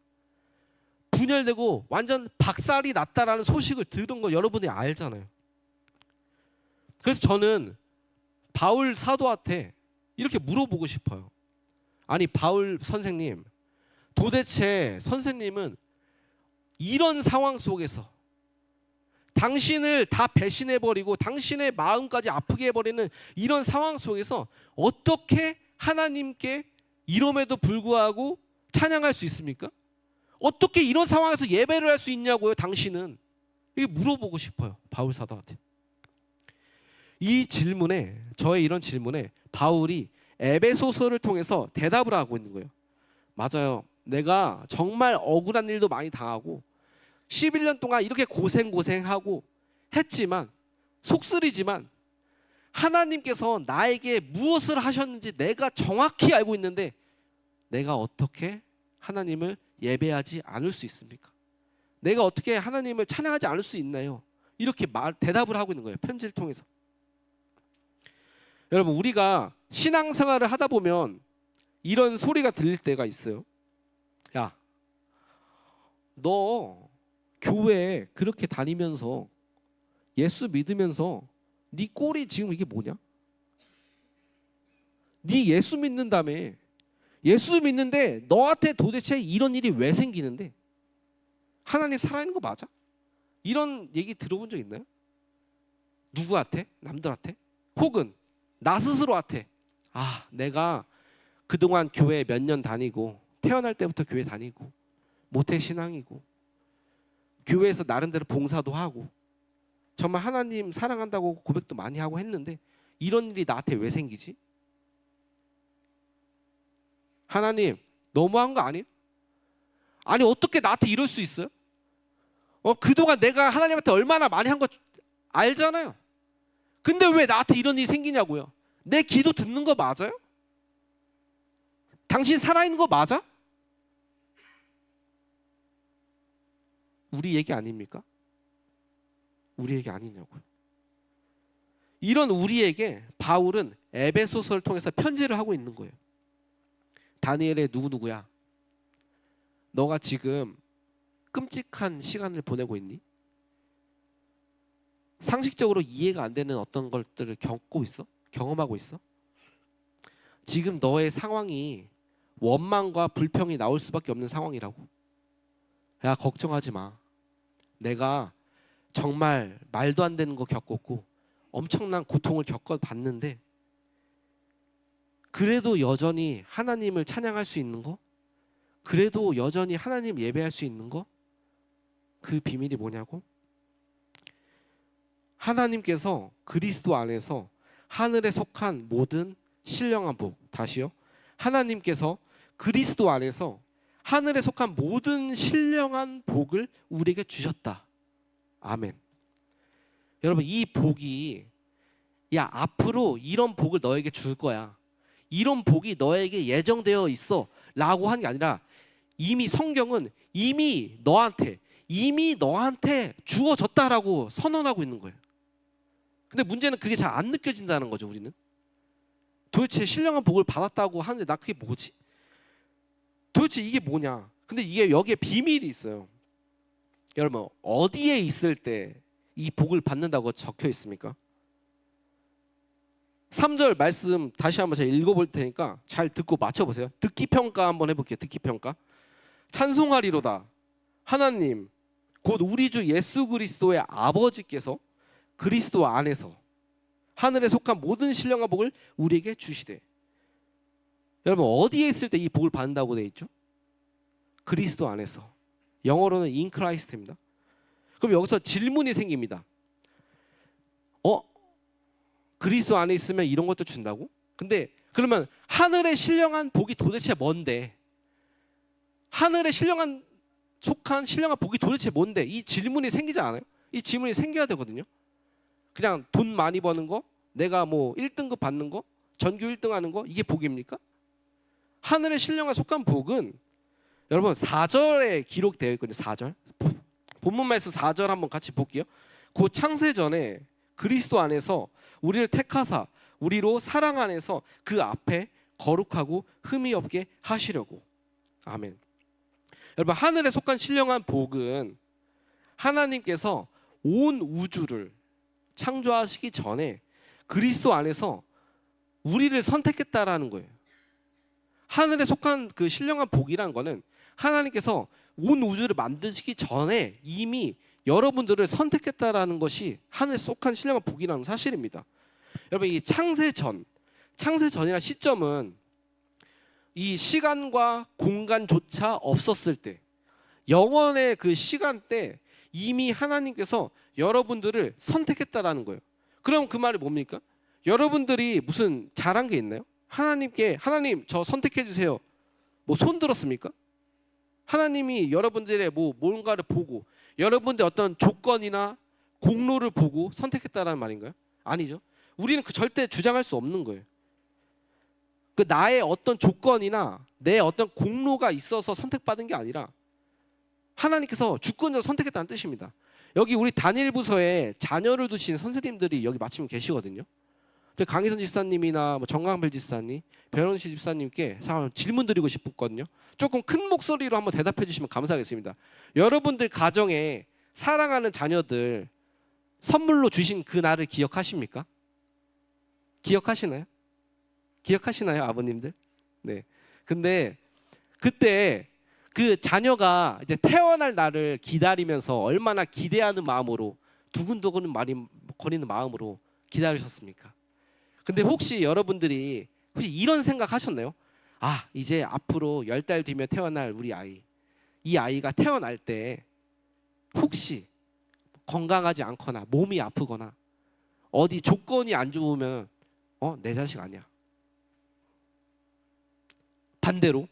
분열되고 완전 박살이 났다라는 소식을 들은 거 여러분이 알잖아요. 그래서 저는 바울 사도한테 이렇게 물어보고 싶어요. 아니, 바울 선생님, 도대체 선생님은 이런 상황 속에서 당신을 다 배신해버리고 당신의 마음까지 아프게 해버리는 이런 상황 속에서 어떻게 하나님께 이럼에도 불구하고 찬양할 수 있습니까? 어떻게 이런 상황에서 예배를 할 수 있냐고요, 당신은. 이게 물어보고 싶어요, 바울 사도한테. 이 질문에, 저의 이런 질문에 바울이 에베소서를 통해서 대답을 하고 있는 거예요. 맞아요. 내가 정말 억울한 일도 많이 당하고 11년 동안 이렇게 고생하고 했지만, 속쓰리지만 하나님께서 나에게 무엇을 하셨는지 내가 정확히 알고 있는데 내가 어떻게 하나님을 예배하지 않을 수 있습니까? 내가 어떻게 하나님을 찬양하지 않을 수 있나요? 이렇게 대답을 하고 있는 거예요, 편지를 통해서. 여러분, 우리가 신앙생활을 하다 보면 이런 소리가 들릴 때가 있어요. 야, 너 교회 그렇게 다니면서 예수 믿으면서 네 꼴이 지금 이게 뭐냐? 네 예수 믿는다며. 예수 믿는데 너한테 도대체 이런 일이 왜 생기는데? 하나님 살아있는 거 맞아? 이런 얘기 들어본 적 있나요? 누구한테? 남들한테? 혹은 나 스스로한테. 아, 내가 그동안 교회 몇 년 다니고 태어날 때부터 교회 다니고 모태신앙이고 교회에서 나름대로 봉사도 하고 정말 하나님 사랑한다고 고백도 많이 하고 했는데 이런 일이 나한테 왜 생기지? 하나님, 너무한 거 아니에요? 아니, 어떻게 나한테 이럴 수 있어요? 그동안 내가 하나님한테 얼마나 많이 한 거 알잖아요. 근데 왜 나한테 이런 일이 생기냐고요? 내 기도 듣는 거 맞아요? 당신 살아있는 거 맞아? 우리 얘기 아닙니까? 우리 얘기 아니냐고요. 이런 우리에게 바울은 에베소서를 통해서 편지를 하고 있는 거예요. 다니엘의 누구누구야, 너가 지금 끔찍한 시간을 보내고 있니? 상식적으로 이해가 안 되는 어떤 것들을 겪고 있어? 경험하고 있어? 지금 너의 상황이 원망과 불평이 나올 수밖에 없는 상황이라고. 야, 걱정하지 마. 내가 정말 말도 안 되는 거 겪었고 엄청난 고통을 겪어봤는데 그래도 여전히 하나님을 찬양할 수 있는 거, 그래도 여전히 하나님 예배할 수 있는 거, 그 비밀이 뭐냐고? 하나님께서 그리스도 안에서 하늘에 속한 모든 신령한 복, 다시요, 하나님께서 그리스도 안에서 하늘에 속한 모든 신령한 복을 우리에게 주셨다. 아멘. 여러분, 이 복이, 야, 앞으로 이런 복을 너에게 줄 거야, 이런 복이 너에게 예정되어 있어 라고 하는 게 아니라 이미 성경은 이미 너한테 주어졌다라고 선언하고 있는 거예요. 근데 문제는 그게 잘 안 느껴진다는 거죠. 우리는 도대체 신령한 복을 받았다고 하는데 나 그게 뭐지? 도대체 이게 뭐냐? 근데 이게 여기에 비밀이 있어요. 여러분 어디에 있을 때 이 복을 받는다고 적혀 있습니까? 3절 말씀 다시 한번 제가 읽어볼 테니까 잘 듣고 맞춰보세요. 듣기 평가 한번 해볼게요. 듣기 평가. 찬송하리로다 하나님 곧 우리 주 예수 그리스도의 아버지께서 그리스도 안에서 하늘에 속한 모든 신령한 복을 우리에게 주시되. 여러분 어디에 있을 때 이 복을 받는다고 되어 있죠? 그리스도 안에서. 영어로는 in Christ입니다. 그럼 여기서 질문이 생깁니다. 그리스도 안에 있으면 이런 것도 준다고? 근데 그러면 하늘에 신령한 복이 도대체 뭔데? 하늘에 속한 신령한 복이 도대체 뭔데? 이 질문이 생기지 않아요? 이 질문이 생겨야 되거든요. 그냥 돈 많이 버는 거, 내가 뭐 1등급 받는 거, 전교 1등 하는 거, 이게 복입니까? 하늘에 신령한 속한 복은 여러분 4절에 기록되어 있거든요. 4절. 본문 말씀 4절 한번 같이 볼게요. 곧 창세전에 그리스도 안에서 우리를 택하사 우리로 사랑 안에서 그 앞에 거룩하고 흠이 없게 하시려고. 아멘. 여러분 하늘에 속한 신령한 복은 하나님께서 온 우주를 창조하시기 전에 그리스도 안에서 우리를 선택했다라는 거예요. 하늘에 속한 그 신령한 복이라는 거는 하나님께서 온 우주를 만드시기 전에 이미 여러분들을 선택했다라는 것이 하늘에 속한 신령한 복이라는 사실입니다. 여러분 이 창세전이라는 시점은 이 시간과 공간조차 없었을 때, 영원의 그 시간대 이미 하나님께서 여러분들을 선택했다라는 거예요. 그럼 그 말이 뭡니까? 여러분들이 무슨 잘한 게 있나요? 하나님께 하나님 저 선택해 주세요. 뭐 손 들었습니까? 하나님이 여러분들의 뭐 뭔가를 보고 여러분들 어떤 조건이나 공로를 보고 선택했다라는 말인가요? 아니죠. 우리는 그 절대 주장할 수 없는 거예요. 그 나의 어떤 조건이나 내 어떤 공로가 있어서 선택받은 게 아니라 하나님께서 주권자로 선택했다는 뜻입니다. 여기 우리 단일부서에 자녀를 두신 선생님들이 여기 마침 계시거든요. 강희선 집사님이나 뭐 정강필 집사님, 변원시 집사님께 질문 드리고 싶었거든요. 조금 큰 목소리로 한번 대답해 주시면 감사하겠습니다. 여러분들 가정에 사랑하는 자녀들 선물로 주신 그 날을 기억하십니까? 기억하시나요? 기억하시나요, 아버님들? 네. 근데 그때 그 자녀가 이제 태어날 날을 기다리면서 얼마나 기대하는 마음으로 두근두근 거리는 마음으로 기다리셨습니까? 근데 혹시 여러분들이 혹시 이런 생각 하셨나요? 아, 이제 앞으로 10달 뒤면 태어날 우리 아이, 이 아이가 태어날 때 혹시 건강하지 않거나 몸이 아프거나 어디 조건이 안 좋으면 내 자식 아니야. 반대로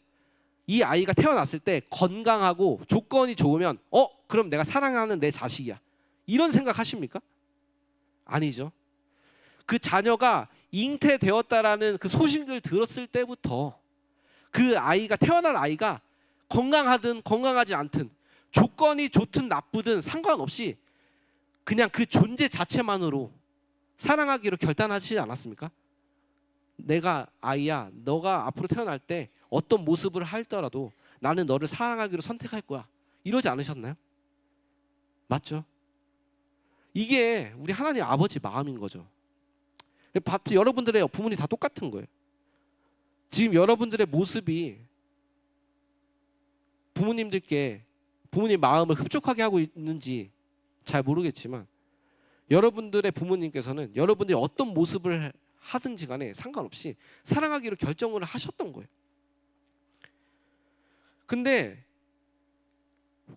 이 아이가 태어났을 때 건강하고 조건이 좋으면 그럼 내가 사랑하는 내 자식이야. 이런 생각 하십니까? 아니죠. 그 자녀가 잉태되었다라는 그 소식을 들었을 때부터 그 아이가 태어날 아이가 건강하든 건강하지 않든 조건이 좋든 나쁘든 상관없이 그냥 그 존재 자체만으로 사랑하기로 결단하시지 않았습니까? 내가 아이야, 너가 앞으로 태어날 때 어떤 모습을 하더라도 나는 너를 사랑하기로 선택할 거야. 이러지 않으셨나요? 맞죠? 이게 우리 하나님 아버지 마음인 거죠. 여러분들의 부모님 다 똑같은 거예요. 지금 여러분들의 모습이 부모님 마음을 흡족하게 하고 있는지 잘 모르겠지만 여러분들의 부모님께서는 여러분들이 어떤 모습을 하든지 간에 상관없이 사랑하기로 결정을 하셨던 거예요. 근데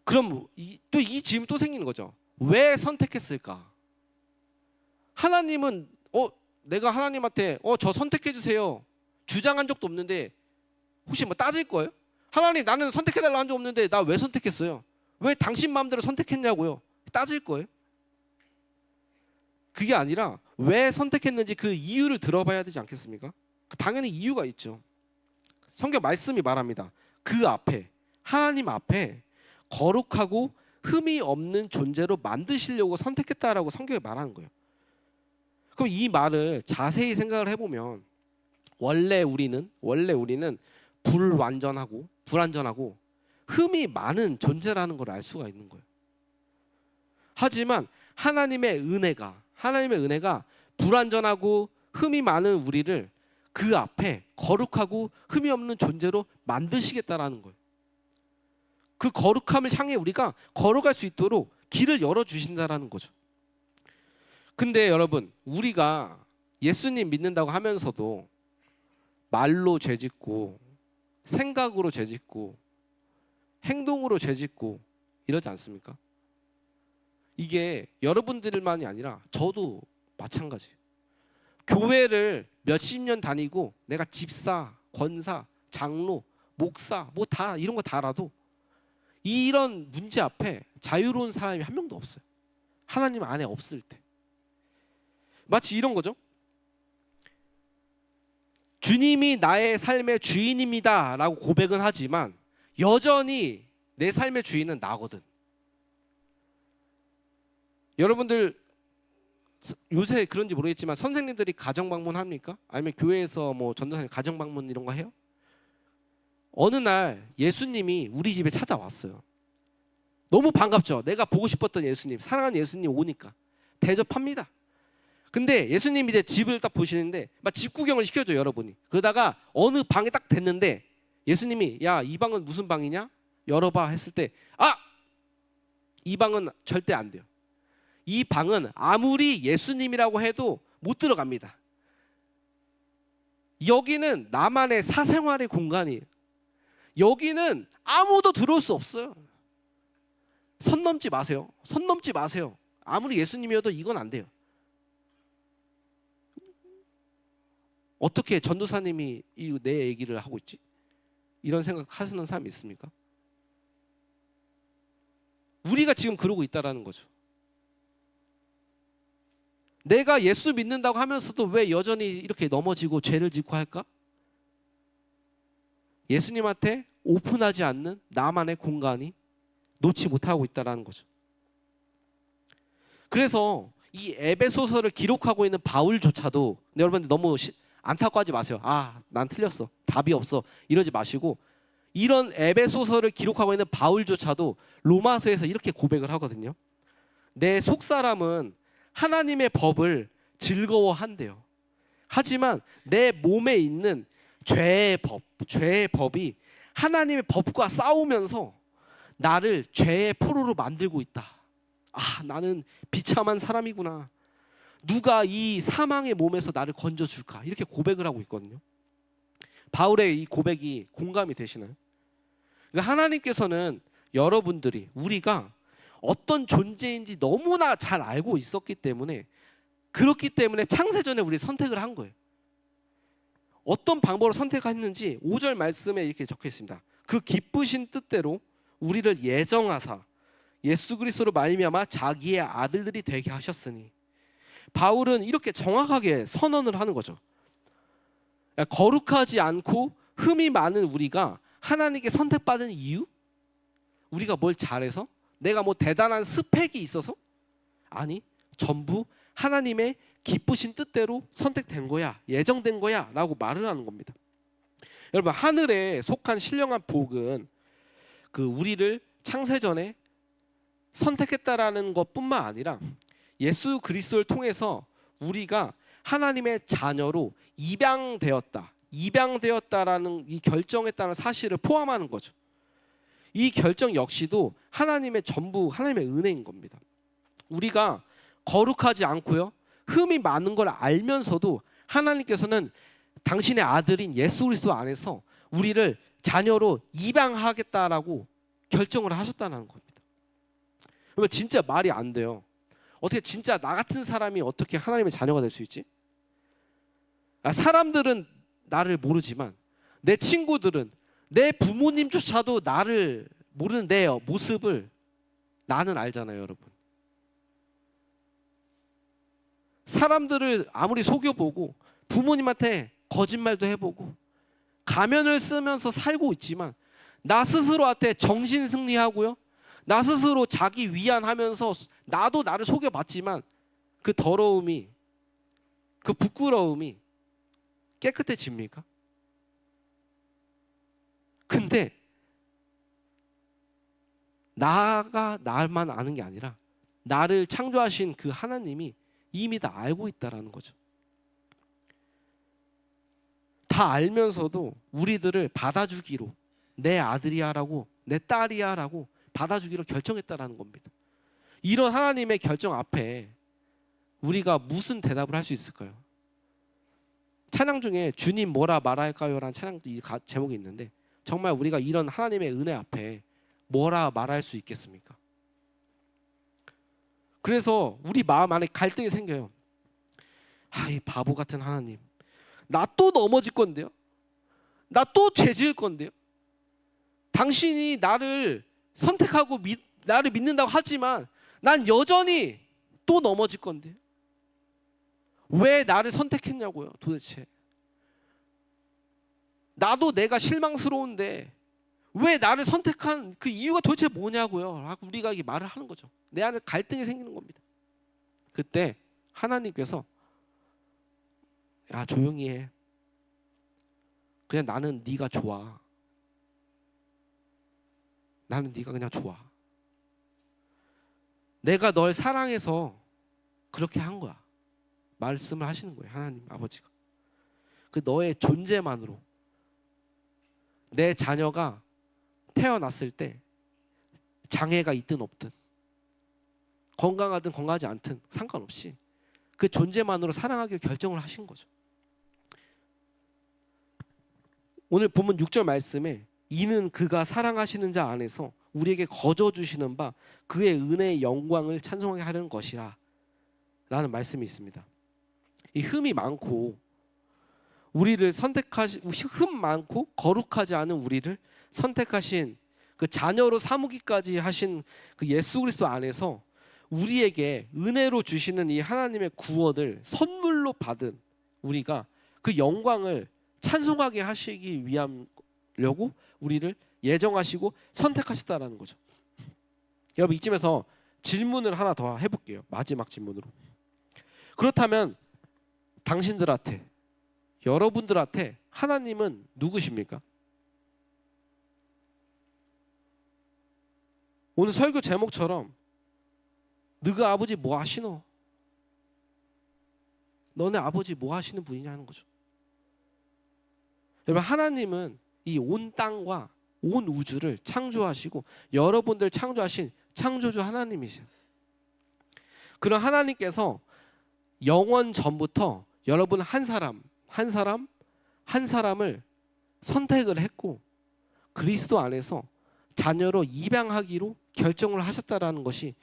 그럼 또 이 질문이 또 생기는 거죠. 왜 선택했을까? 하나님은 내가 하나님한테 저 선택해 주세요 주장한 적도 없는데 혹시 뭐 따질 거예요? 하나님 나는 선택해달라고 한 적 없는데 나 왜 선택했어요? 왜 당신 마음대로 선택했냐고요? 따질 거예요? 그게 아니라 왜 선택했는지 그 이유를 들어봐야 되지 않겠습니까? 당연히 이유가 있죠. 성경 말씀이 말합니다. 그 앞에 하나님 앞에 거룩하고 흠이 없는 존재로 만드시려고 선택했다라고 성경이 말하는 거예요. 그럼 이 말을 자세히 생각을 해보면 원래 우리는 불완전하고 흠이 많은 존재라는 걸 알 수가 있는 거예요. 하지만 하나님의 은혜가 불완전하고 흠이 많은 우리를 그 앞에 거룩하고 흠이 없는 존재로 만드시겠다라는 거예요. 그 거룩함을 향해 우리가 걸어갈 수 있도록 길을 열어주신다라는 거죠. 근데 여러분, 우리가 예수님 믿는다고 하면서도 말로 죄짓고 생각으로 죄짓고 행동으로 죄짓고 이러지 않습니까? 이게 여러분들만이 아니라 저도 마찬가지예요. 교회를 몇십 년 다니고 내가 집사, 권사, 장로, 목사 뭐 다 이런 거 다 알아도 이런 문제 앞에 자유로운 사람이 한 명도 없어요. 하나님 안에 없을 때. 마치 이런 거죠. 주님이 나의 삶의 주인입니다 라고 고백은 하지만 여전히 내 삶의 주인은 나거든. 여러분들 요새 그런지 모르겠지만 선생님들이 가정 방문합니까? 아니면 교회에서 뭐 전도사님 가정 방문 이런 거 해요? 어느 날 예수님이 우리 집에 찾아왔어요. 너무 반갑죠. 내가 보고 싶었던 예수님, 사랑하는 예수님 오니까 대접합니다. 근데 예수님 이제 집을 딱 보시는데 막 집 구경을 시켜줘 여러분이. 그러다가 어느 방에 딱 됐는데 예수님이 야, 이 방은 무슨 방이냐? 열어봐 했을 때 이 방은 절대 안 돼요. 이 방은 아무리 예수님이라고 해도 못 들어갑니다. 여기는 나만의 사생활의 공간이에요. 여기는 아무도 들어올 수 없어요. 선 넘지 마세요. 선 넘지 마세요. 아무리 예수님이어도 이건 안 돼요. 어떻게 전도사님이 내 얘기를 하고 있지? 이런 생각 하시는 사람이 있습니까? 우리가 지금 그러고 있다라는 거죠. 내가 예수 믿는다고 하면서도 왜 여전히 이렇게 넘어지고 죄를 짓고 할까? 예수님한테 오픈하지 않는 나만의 공간이 놓지 못하고 있다는 거죠. 그래서 이 에베소서를 기록하고 있는 바울조차도 여러분들 너무 안타까워하지 마세요. 난 틀렸어. 답이 없어. 이러지 마시고 이런 에베소서를 기록하고 있는 바울조차도 로마서에서 이렇게 고백을 하거든요. 내 속사람은 하나님의 법을 즐거워한대요. 하지만 내 몸에 있는 죄의 법이 하나님의 법과 싸우면서 나를 죄의 포로로 만들고 있다. 나는 비참한 사람이구나. 누가 이 사망의 몸에서 나를 건져줄까? 이렇게 고백을 하고 있거든요. 바울의 이 고백이 공감이 되시나요? 그러니까 하나님께서는 여러분들이 우리가 어떤 존재인지 너무나 잘 알고 있었기 때문에 그렇기 때문에 창세전에 우리 선택을 한 거예요. 어떤 방법으로 선택했는지 5절 말씀에 이렇게 적혀 있습니다. 그 기쁘신 뜻대로 우리를 예정하사 예수 그리스도로 말미암아 자기의 아들들이 되게 하셨으니. 바울은 이렇게 정확하게 선언을 하는 거죠. 거룩하지 않고 흠이 많은 우리가 하나님께 선택받은 이유? 우리가 뭘 잘해서? 내가 뭐 대단한 스펙이 있어서? 아니, 전부 하나님의 기쁘신 뜻대로 선택된 거야, 예정된 거야 라고 말을 하는 겁니다. 여러분, 하늘에 속한 신령한 복은 그 우리를 창세전에 선택했다라는 것뿐만 아니라 예수 그리스도를 통해서 우리가 하나님의 자녀로 입양되었다라는 이 결정했다는 사실을 포함하는 거죠. 이 결정 역시도 하나님의 전부 하나님의 은혜인 겁니다. 우리가 거룩하지 않고요, 흠이 많은 걸 알면서도 하나님께서는 당신의 아들인 예수 그리스도 안에서 우리를 자녀로 입양하겠다라고 결정을 하셨다는 겁니다. 그러면 진짜 말이 안 돼요. 어떻게 진짜 나 같은 사람이 어떻게 하나님의 자녀가 될 수 있지? 사람들은 나를 모르지만 내 친구들은, 내 부모님조차도 나를 모르는 내 모습을 나는 알잖아요, 여러분. 사람들을 아무리 속여보고 부모님한테 거짓말도 해보고 가면을 쓰면서 살고 있지만 나 스스로한테 정신승리하고요, 나 스스로 자기 위안하면서 나도 나를 속여봤지만 그 더러움이 그 부끄러움이 깨끗해집니까? 근데 나가 나만 아는 게 아니라 나를 창조하신 그 하나님이 이미 다 알고 있다라는 거죠. 다 알면서도 우리들을 받아주기로, 내 아들이야라고, 내 딸이야라고 받아주기로 결정했다라는 겁니다. 이런 하나님의 결정 앞에 우리가 무슨 대답을 할 수 있을까요? 찬양 중에 주님 뭐라 말할까요? 라는 찬양도 이 제목이 있는데, 정말 우리가 이런 하나님의 은혜 앞에 뭐라 말할 수 있겠습니까? 그래서 우리 마음 안에 갈등이 생겨요. 이 바보 같은 하나님, 나 또 넘어질 건데요, 나 또 죄 지을 건데요, 당신이 나를 선택하고 나를 믿는다고 하지만 난 여전히 또 넘어질 건데요, 왜 나를 선택했냐고요 도대체. 나도 내가 실망스러운데 왜 나를 선택한 그 이유가 도대체 뭐냐고요. 우리가 이 말을 하는 거죠. 내 안에 갈등이 생기는 겁니다. 그때 하나님께서 야, 조용히 해. 그냥 나는 네가 좋아. 나는 네가 그냥 좋아. 내가 널 사랑해서 그렇게 한 거야. 말씀을 하시는 거예요. 하나님 아버지가. 그 너의 존재만으로 내 자녀가 태어났을 때 장애가 있든 없든, 건강하든 건강하지 않든 상관없이 그 존재만으로 사랑하기로 결정을 하신 거죠. 오늘 본문 6절 말씀에 이는 그가 사랑하시는 자 안에서 우리에게 거저 주시는 바 그의 은혜의 영광을 찬송하게 하려는 것이라 라는 말씀이 있습니다. 이 흠이 많고 우리를 흠 많고 거룩하지 않은 우리를 선택하신 그 자녀로 삼으기까지 하신 그 예수 그리스도 안에서 우리에게 은혜로 주시는 이 하나님의 구원을 선물로 받은 우리가 그 영광을 찬송하게 하시기 위하려고 우리를 예정하시고 선택하셨다라는 거죠. 여러분, 이쯤에서 질문을 하나 더 해볼게요. 마지막 질문으로. 그렇다면 당신들한테, 여러분들한테 하나님은 누구십니까? 오늘 설교 제목처럼 너가 아버지 뭐 하시노? 너네 아버지 뭐 하시는 분이냐 하는 거죠. 여러분, 하나님은 이 온 땅과 온 우주를 창조하시고 여러분들 창조하신 창조주 하나님이세요. 그런 하나님께서 영원 전부터 여러분 한 사람을 선택을 했고 그리스도 안에서 자녀로 입양하기로 결정을 하셨다라는 것이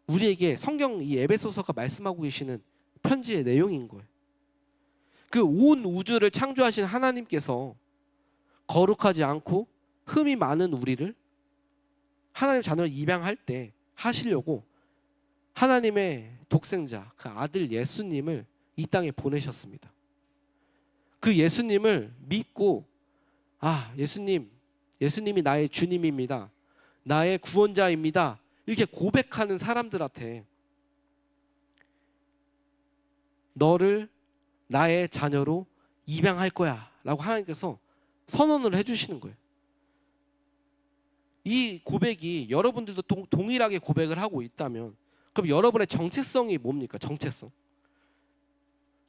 우리에게 성경 이 에베소서가 말씀하고 계시는 편지의 내용인 거예요. 그 온 우주를 창조하신 하나님께서 거룩하지 않고 흠이 많은 우리를 하나님 자녀로 입양할 때 하시려고 하나님의 독생자 그 아들 예수님을 이 땅에 보내셨습니다. 그 예수님을 믿고 예수님이 나의 주님입니다, 나의 구원자입니다, 이렇게 고백하는 사람들한테 너를 나의 자녀로 입양할 거야 라고 하나님께서 선언을 해주시는 거예요. 이 고백이 여러분들도 동일하게 고백을 하고 있다면 그럼 여러분의 정체성이 뭡니까? 정체성.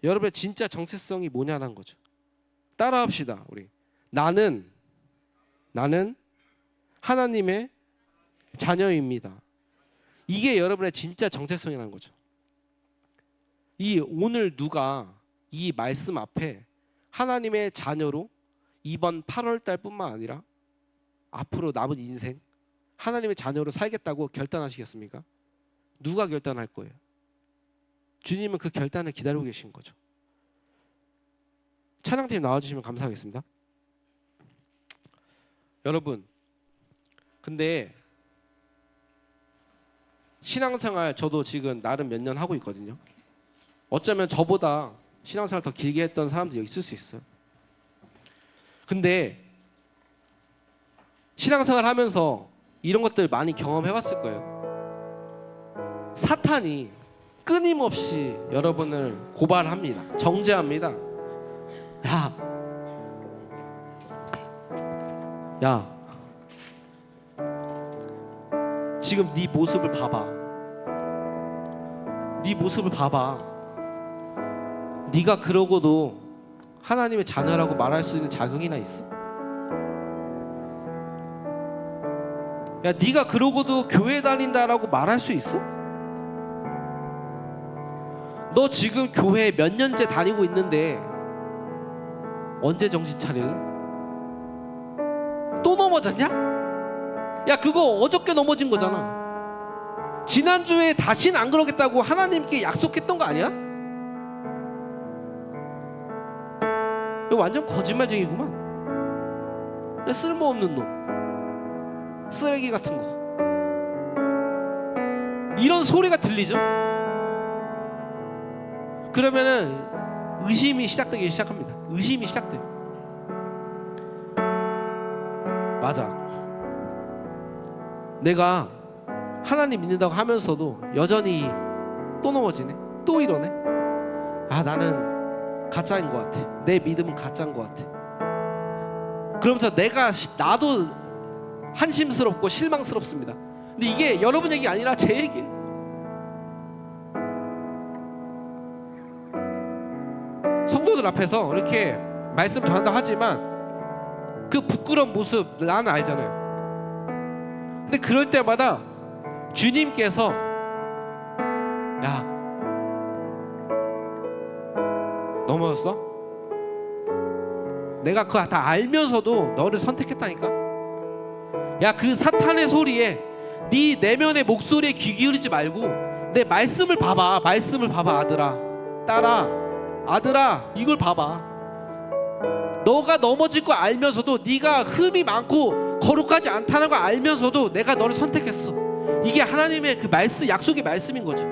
여러분의 진짜 정체성이 뭐냐는 거죠. 따라합시다. 우리 나는 하나님의 자녀입니다. 이게 여러분의 진짜 정체성이라는 거죠. 오늘 누가 이 말씀 앞에 하나님의 자녀로 이번 8월 달뿐만 아니라 앞으로 남은 인생 하나님의 자녀로 살겠다고 결단하시겠습니까? 누가 결단할 거예요? 주님은 그 결단을 기다리고 계신 거죠. 찬양팀 나와주시면 감사하겠습니다. 여러분, 근데 신앙생활 저도 지금 나름 몇 년 하고 있거든요. 어쩌면 저보다 신앙생활 더 길게 했던 사람들이 있을 수 있어요. 근데 신앙생활 하면서 이런 것들 많이 경험해봤을 거예요. 사탄이 끊임없이 여러분을 고발합니다. 정죄합니다. 야, 지금 네 모습을 봐봐. 네 모습을 봐봐. 네가 그러고도 하나님의 자녀라고 말할 수 있는 자격이나 있어? 야, 네가 그러고도 교회 다닌다라고 말할 수 있어? 너 지금 교회 몇 년째 다니고 있는데 언제 정신 차릴래? 또 넘어졌냐? 야, 그거 어저께 넘어진 거잖아. 지난주에 다시는 안 그러겠다고 하나님께 약속했던 거 아니야? 이거 완전 거짓말쟁이구만. 야, 쓸모없는 놈, 쓰레기 같은 거. 이런 소리가 들리죠? 그러면은 의심이 시작되기 시작합니다. 의심이 시작돼요. 맞아, 내가 하나님 믿는다고 하면서도 여전히 또 넘어지네, 또 이러네. 나는 가짜인 것 같아. 내 믿음은 가짜인 것 같아. 그러면서 나도 한심스럽고 실망스럽습니다. 근데 이게 여러분 얘기 아니라 제 얘기예요. 성도들 앞에서 이렇게 말씀 전한다 하지만 그 부끄러운 모습 나는 알잖아요. 근데 그럴 때마다 주님께서 야, 넘어졌어? 내가 그거 다 알면서도 너를 선택했다니까. 야, 그 사탄의 소리에 네 내면의 목소리에 귀 기울이지 말고 내 말씀을 봐봐. 말씀을 봐봐. 아들아, 딸아, 아들아, 이걸 봐봐. 너가 넘어질 거 알면서도, 네가 흠이 많고 거룩하지 않다는 거 알면서도 내가 너를 선택했어. 이게 하나님의 그 말씀, 약속의 말씀인 거죠.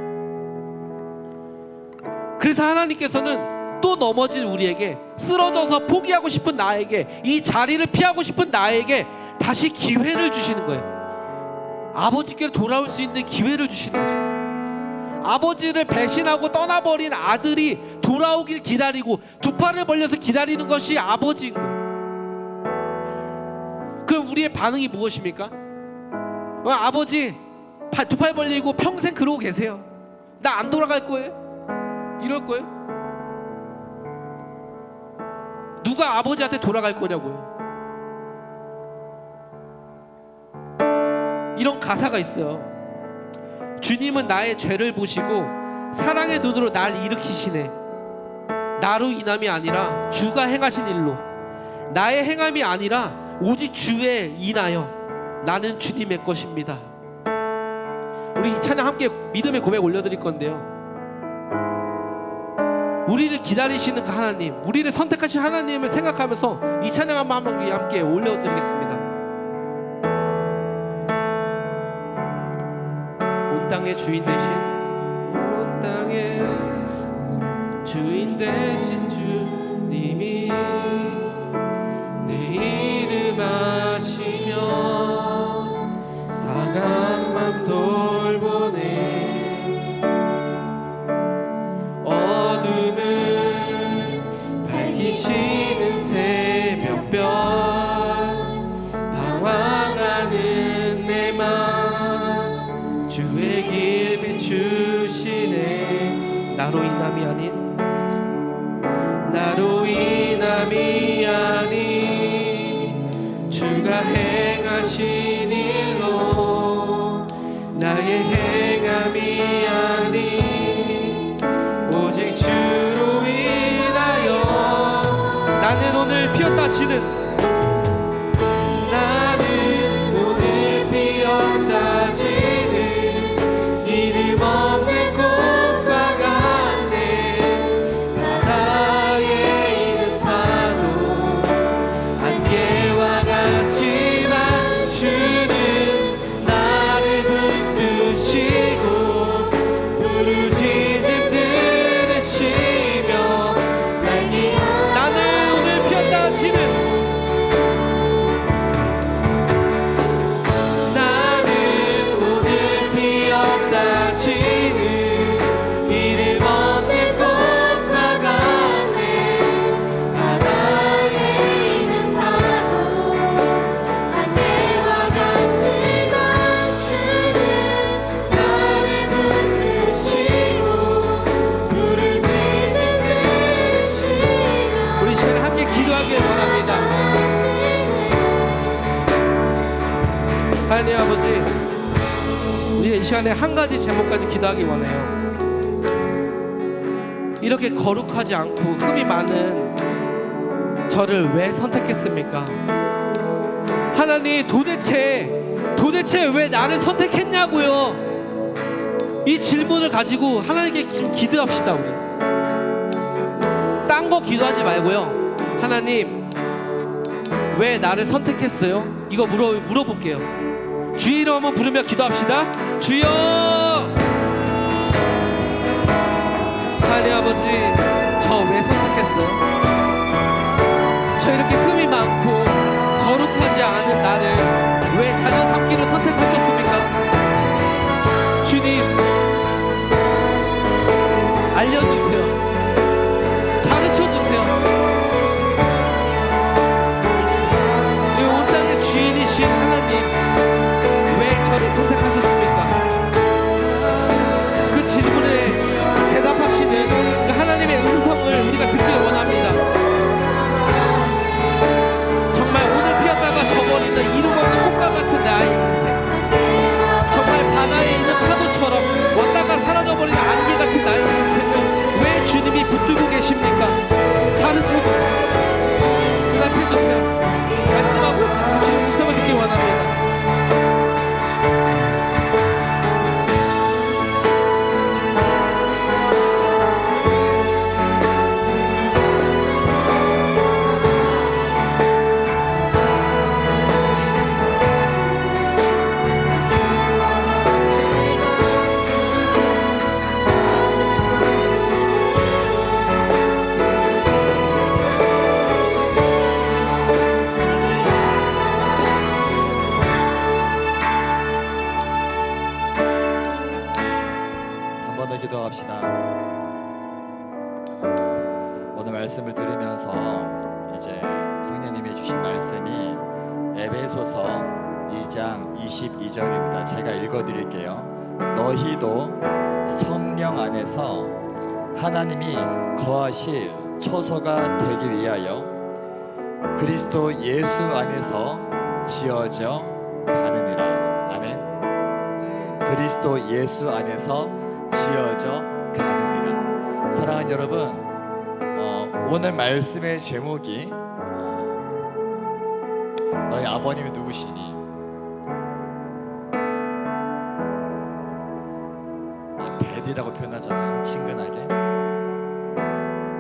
그래서 하나님께서는 또 넘어진 우리에게, 쓰러져서 포기하고 싶은 나에게, 이 자리를 피하고 싶은 나에게 다시 기회를 주시는 거예요. 아버지께로 돌아올 수 있는 기회를 주시는 거죠. 아버지를 배신하고 떠나버린 아들이 돌아오길 기다리고 두 팔을 벌려서 기다리는 것이 아버지인 거예요. 그럼 우리의 반응이 무엇입니까? 아버지 두 팔 벌리고 평생 그러고 계세요. 나 안 돌아갈 거예요? 이럴 거예요? 누가 아버지한테 돌아갈 거냐고요. 이런 가사가 있어요. 주님은 나의 죄를 보시고 사랑의 눈으로 날 일으키시네. 나로 인함이 아니라 주가 행하신 일로, 나의 행함이 아니라 오직 주의 인하여 나는 주님의 것입니다. 우리 이 찬양 함께 믿음의 고백 올려드릴 건데요, 우리를 기다리시는 그 하나님, 우리를 선택하신 하나님을 생각하면서 이 찬양 한번 우리 함께 올려드리겠습니다. 온 땅의 주인 되신, 온 땅의 주인 되신 주님이 내 이름 아시며 상한 맘 돌보네. 어둠을 밝히시는 새벽별, 방황하는 내 맘 주의 길 비추시네. 나로 인함이 아닌, 나로 인함이 아닌 주가 행하신 일로, 나의 행함이 아닌 오직 주로 인하여 나는 오늘 피었다 지는, 나는 오늘 피었다 지는 이름 없는 꽃과 같네. 바다에 있는 파도 안개와 같지만 주는 나를 붙드시고 부르짖음 들으시며 나는 오늘 피었다 지는, 하나님 아버지, 우리가 이 시간에 한 가지 제목까지 기도하기 원해요. 이렇게 거룩하지 않고 흠이 많은 저를 왜 선택했습니까? 하나님, 도대체 왜 나를 선택했냐고요. 이 질문을 가지고 하나님께 지금 기도합시다. 우리 딴 거 기도하지 말고요. 하나님, 왜 나를 선택했어요? 이거 물어볼게요. 주의 이름 한번 부르며 기도합시다. 주여! 하나님 아버지, 저 왜 선택했어요? 저 이렇게 흠이 많고 거룩하지 않은 나를 왜 자녀 삼기를 선택하셨습니까? 주님, 알려주세요. 가르쳐주세요. 이 온 땅의 주인이신 하나님, 왜 저를 선택하셨습니까? 그 질문에 대답하시는 그 하나님의 음성을 우리가 듣기를 원합니다. 정말 오늘 피었다가 저버리는 이름 없는 꽃과 같은 나의 인생, 정말 바다에 있는 파도처럼 왔다가 사라져버리는 안개 같은 나의 인생을 왜 주님이 붙들고 계십니까? 가르쳐주세요. 대답해주세요. 말씀하고 주님 음성을 듣기 원합니다. 한 번 더 기도합시다. 오늘 말씀을 들으면서 이제 성령님이 주신 말씀이 에베소서 2장 22절입니다. 제가 읽어드릴게요. 너희도 성령 안에서 하나님이 거하실 처소가 되기 위하여 그리스도 예수 안에서 지어져 가느니라. 아멘. 그리스도 예수 안에서 지어져 가느니라. 사랑하는 여러분, 오늘 말씀의 제목이 너희 아버님이 누구시니? 데디라고 표현하잖아요, 친근하게.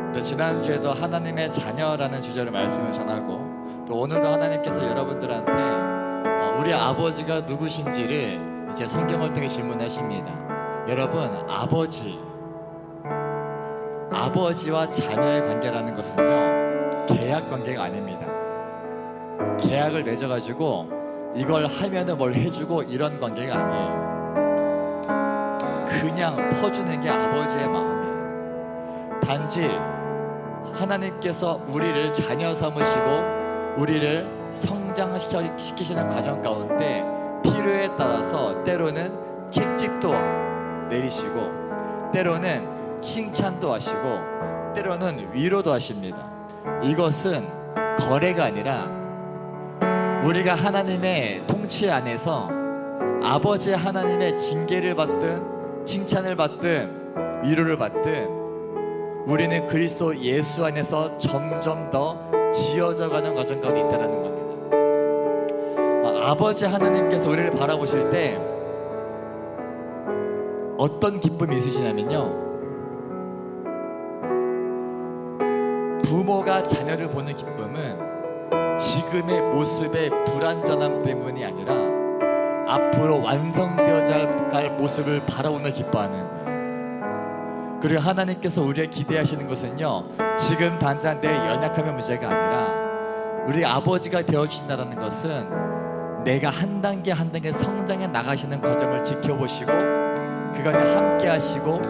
근데 지난주에도 하나님의 자녀라는 주제로 말씀을 전하고, 또 오늘도 하나님께서 여러분들한테 우리 아버지가 누구신지를 이제 성경을 통해 질문하십니다. 여러분, 아버지와 자녀의 관계라는 것은요, 계약 관계가 아닙니다. 계약을 맺어가지고 이걸 하면은 뭘 해주고 이런 관계가 아니에요. 그냥 퍼주는 게 아버지의 마음이에요. 단지 하나님께서 우리를 자녀 삼으시고 우리를 성장시키시는 과정 가운데 필요에 따라서 때로는 책찍도 내리시고, 때로는 칭찬도 하시고, 때로는 위로도 하십니다. 이것은 거래가 아니라 우리가 하나님의 통치 안에서 아버지 하나님의 징계를 받든 칭찬을 받든 위로를 받든 우리는 그리스도 예수 안에서 점점 더 지어져가는 과정 가운데 있다는 겁니다. 아버지 하나님께서 우리를 바라보실 때 어떤 기쁨이 있으시냐면요, 부모가 자녀를 보는 기쁨은 지금의 모습의 불완전함 때문이 아니라 앞으로 완성되어져 갈 모습을 바라보며 기뻐하는 거예요. 그리고 하나님께서 우리의 기대하시는 것은요, 지금 당장 내 연약함의 문제가 아니라 우리 아버지가 되어주신다는 것은 내가 한 단계 한 단계 성장해 나가시는 과정을 지켜보시고 그간에 함께 하시고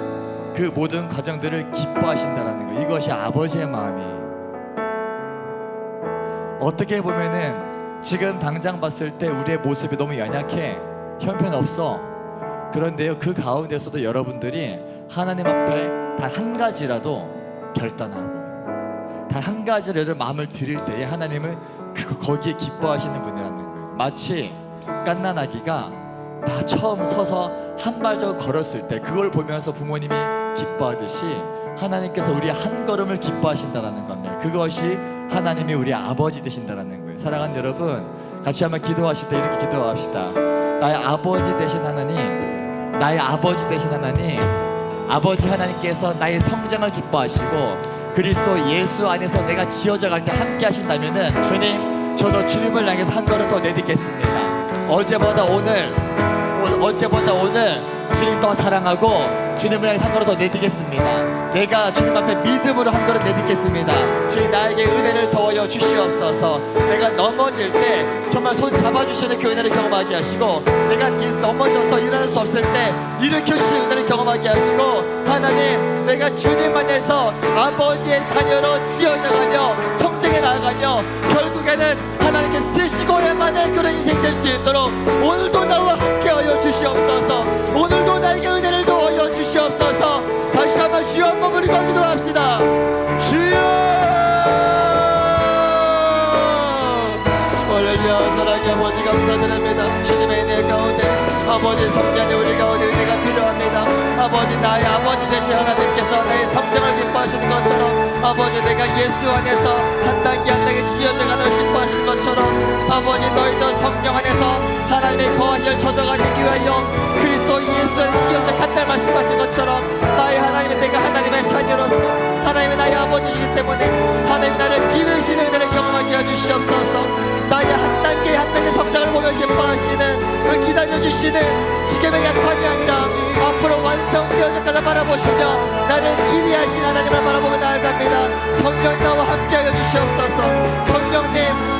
그 모든 과정들을 기뻐하신다는 거, 이것이 아버지의 마음이에요. 어떻게 보면은 지금 당장 봤을 때 우리의 모습이 너무 연약해, 형편없어. 그런데요, 그 가운데서도 여러분들이 하나님 앞에 단 한 가지라도 결단하고 단 한 가지라도 마음을 드릴 때에 하나님은 거기에 기뻐하시는 분이라는 거예요. 마치 갓난아기가 나 처음 서서 한 발자국 걸었을 때 그걸 보면서 부모님이 기뻐하듯이 하나님께서 우리 한 걸음을 기뻐하신다라는 겁니다. 그것이 하나님이 우리 아버지 되신다라는 거예요. 사랑하는 여러분, 같이 한번 기도하실 때 이렇게 기도합시다. 나의 아버지 되신 하나님, 나의 아버지 되신 하나님, 아버지 하나님께서 나의 성장을 기뻐하시고 그리스도 예수 안에서 내가 지어져 갈 때 함께 하신다면은 주님, 저도 주님을 향해서 한 걸음 더 내딛겠습니다. 어제보다 오늘 주님 더 사랑하고 주님을 향해 한 걸음 더 내딛겠습니다. 내가 주님 앞에 믿음으로 한 걸음 내딛겠습니다. 주님, 나에게 은혜를 더하여 주시옵소서. 내가 넘어질 때 정말 손 잡아주시는 그 은혜를 경험하게 하시고, 내가 넘어져서 일어날 수 없을 때 일으켜주시는 은혜를 경험하게 하시고, 하나님, 내가 주님 안에서 아버지의 자녀로 지어져가며 성장해 나아가며 결국에는 하나님께 쓰시고야만의 그런 인생 될 수 있도록 오늘도 나와 함께하여 주시옵소서. 오늘도 나에게 은혜를 더하여 주시옵소서. 다시 한번 주여 한번 부르고 기도합시다. 주여! 할렐루야. 사랑의 아버지 감사드립니다. 주님의 은혜 가운데 아버지 성년의 우리 가운데 은혜가 필요합니다. 아버지, 나의 아버지 되신 하나님께서 나의 성장을 기뻐하시는 것처럼, 아버지, 내가 예수 안에서 한 단계 한 단계 지어져가는 기뻐하시는 것처럼, 아버지, 너희도 성령 안에서 하나님의 거하실 처소가 되기 위하여 그리스도 예수 안에 지어져 간다는 말씀하신 것처럼, 나의 하나님은 내가 하나님의 자녀로서 하나님이 나의 아버지이기 때문에 하나님이 나를 기르시는 은혜를 경험하게 해주시옵소서. 나의 한 단계 한 단계 성장을 보며 기뻐하시는, 기다려주시는 지금의 약함이 아니라 앞으로 완성되어져까지 바라보시며 나를 기대하시는 하나님을 바라보며 나아갑니다. 성령 나와 함께하여 주시옵소서. 성령님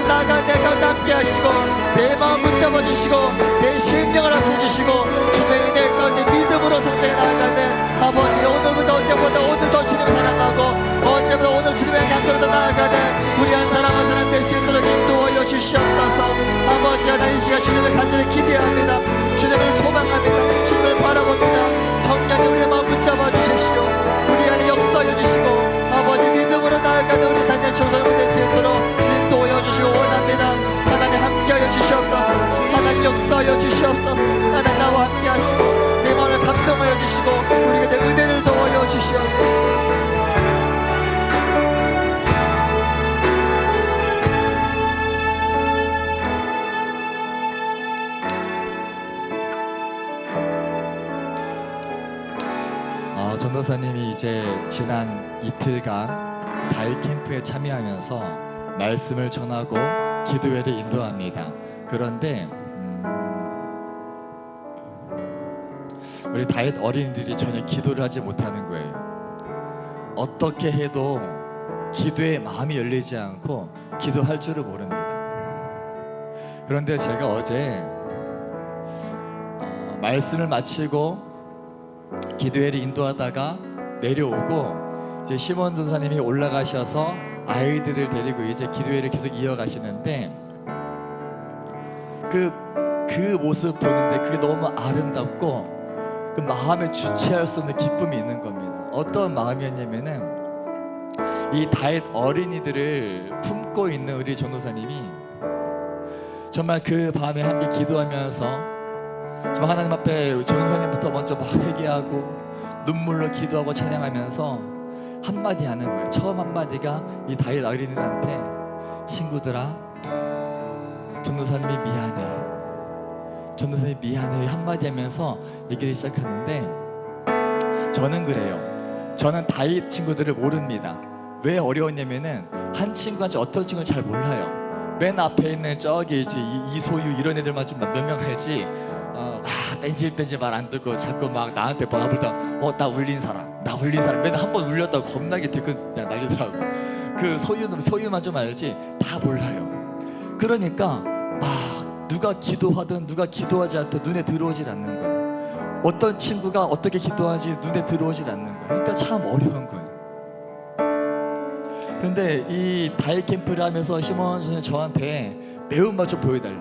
나가 내 가운데 함께하시고 내 마음 붙잡아 주시고 내 심령을 아껴주시고 주님의 은혜 가운데 믿음으로 성장해 나아가는 아버지, 오늘부터 어제보다 오늘 더 주님을 사랑하고 어제보다 오늘 주님의 한 걸음 더 나아가는 우리 한 사람 한 사람 될 수 있도록 인도하여 주시옵소서. 아버지, 하나님, 이 시간 주님을 간절히 기대합니다. 주님을 소망합니다. 주님을 바라봅니다. 성령님, 우리의 마음 붙잡아 주십시오. 우리 안에 역사하여 주시고 아버지, 믿음으로 나아가는 우리 단일 총사님 될 수 있도록 인도하여 주시고 원합니다. 하나님, 함께하여 주시옵소서. 하나님, 역사하여 주시옵소서. 하나님, 나와 함께하시고 내 마음을 감동하여 주시고 우리에게 내 은혜를 더하여 주시옵소서. 전도사님이 이제 지난 이틀간 다윗 캠프에 참여하면서 말씀을 전하고 기도회를 인도합니다. 그런데 우리 다윗 어린이들이 전혀 기도를 하지 못하는 거예요. 어떻게 해도 기도에 마음이 열리지 않고 기도할 줄을 모릅니다. 그런데 제가 어제 말씀을 마치고 기도회를 인도하다가 내려오고 이제 시몬 전사님이 올라가셔서 아이들을 데리고 이제 기도회를 계속 이어가시는데 그 모습 보는데 그게 너무 아름답고 그 마음에 주체할 수 없는 기쁨이 있는 겁니다. 어떤 마음이었냐면은 이 다윗 어린이들을 품고 있는 우리 전도사님이 정말 그 밤에 함께 기도하면서 정말 하나님 앞에 전도사님부터 먼저 막 회개하고 눈물로 기도하고 찬양하면서 한마디 하는 거예요. 처음 한마디가 이 다윗 어린이들한테, 친구들아, 전도사님이 미안해, 전도사님이 미안해 한마디 하면서 얘기를 시작하는데, 저는 그래요. 저는 다윗 친구들을 모릅니다. 왜 어려웠냐면은 한 친구한테 어떤 친구는 잘 몰라요. 맨 앞에 있는 저기 이제 이소유 이런 애들만 좀 몇 명 알지, 뺀질뺀질 말 안 듣고 자꾸 막 나한테 바라보다 나 울린 사람 맨날 한 번 울렸다고 겁나게 들고 그냥 난리더라고. 그 소유만 좀 알지 다 몰라요. 그러니까 막 누가 기도하든 누가 기도하지 않든 눈에 들어오질 않는 거예요. 어떤 친구가 어떻게 기도하는지 눈에 들어오질 않는 거예요. 그러니까 참 어려운 거예요. 그런데 이 다윗 캠프를 하면서 시몬 선생님이 저한테 매운맛 좀 보여달래,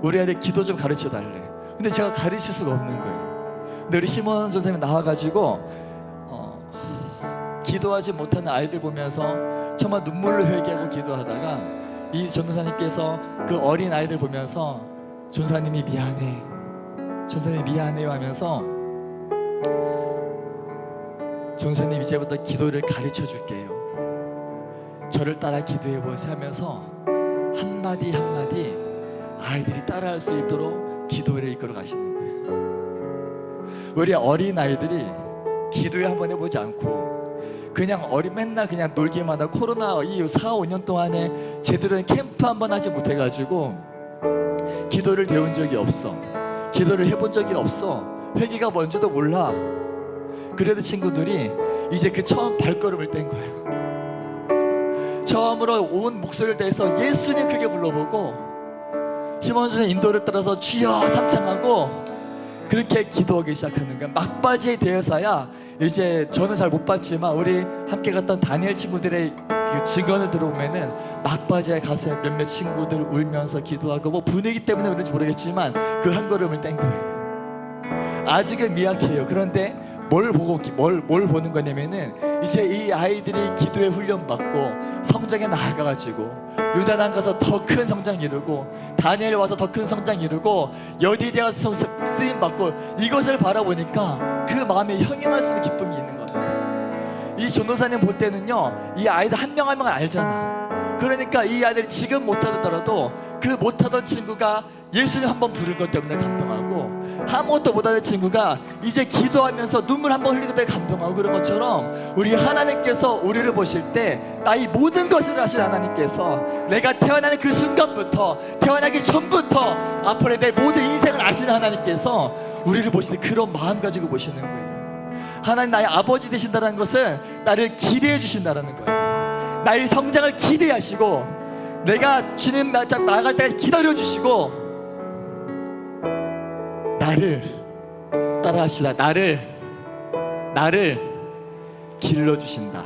우리 애들 기도 좀 가르쳐달래. 근데 제가 가르칠 수가 없는 거예요. 근데 우리 시몬 선생님이 나와가지고 기도하지 못하는 아이들 보면서 정말 눈물로 회개하고 기도하다가 이 전도사님께서 그 어린 아이들 보면서 전사님이 미안해, 전사님 미안해요 하면서 전사님 이제부터 기도를 가르쳐 줄게요, 저를 따라 기도해 보세요 하면서 한마디 한마디 아이들이 따라할 수 있도록 기도를 이끌어 가시는 거예요. 우리 어린 아이들이 기도회 한번 해보지 않고 그냥 맨날 그냥 놀기만 하다 코로나 이 4, 5년 동안에 제대로 된 캠프 한번 하지 못해가지고 기도를 배운 적이 없어, 기도를 해본 적이 없어, 회개가 뭔지도 몰라. 그래도 친구들이 이제 그 처음 발걸음을 뗀 거예요. 처음으로 온 목소리를 내서 예수님 크게 불러보고 시몬 선생 인도를 따라서 주여 삼창하고 그렇게 기도하기 시작하는 거야. 막바지에 되어서야 이제 저는 잘 못 봤지만 우리 함께 갔던 다니엘 친구들의 그 증언을 들어보면은 막바지에 가서 몇몇 친구들 울면서 기도하고 뭐 분위기 때문에 그런지 모르겠지만 그 한 걸음을 뗀 거예요. 아직은 미약해요. 그런데 뭘 보는 거냐면은 이제 이 아이들이 기도에 훈련 받고 성장에 나아가가지고 유다단 가서 더 큰 성장 이루고 다니엘 와서 더 큰 성장 이루고 여디에 가서 쓰임 받고 이것을 바라보니까 그 마음에 형용할 수 있는 기쁨이 있는 거예요. 이 전도사님 볼 때는요, 이 아이들 한 명 한 명을 알잖아. 그러니까 이 아이들이 지금 못하더라도 그 못하던 친구가 예수님 한번 부른 것 때문에 감동하고 아무것도 못하는 친구가 이제 기도하면서 눈물 한번 흘리는 것 때문에 감동하고 그런 것처럼 우리 하나님께서 우리를 보실 때 나의 모든 것을 아신 하나님께서 내가 태어나는 그 순간부터 태어나기 전부터 앞으로의 내 모든 인생을 아시는 하나님께서 우리를 보실 때 그런 마음 가지고 보시는 거예요. 하나님 나의 아버지 되신다는 것은 나를 기대해 주신다는 거예요. 나의 성장을 기대하시고 내가 주님 나아갈 때까지 기다려주시고 나를 따라합시다. 나를 길러주신다.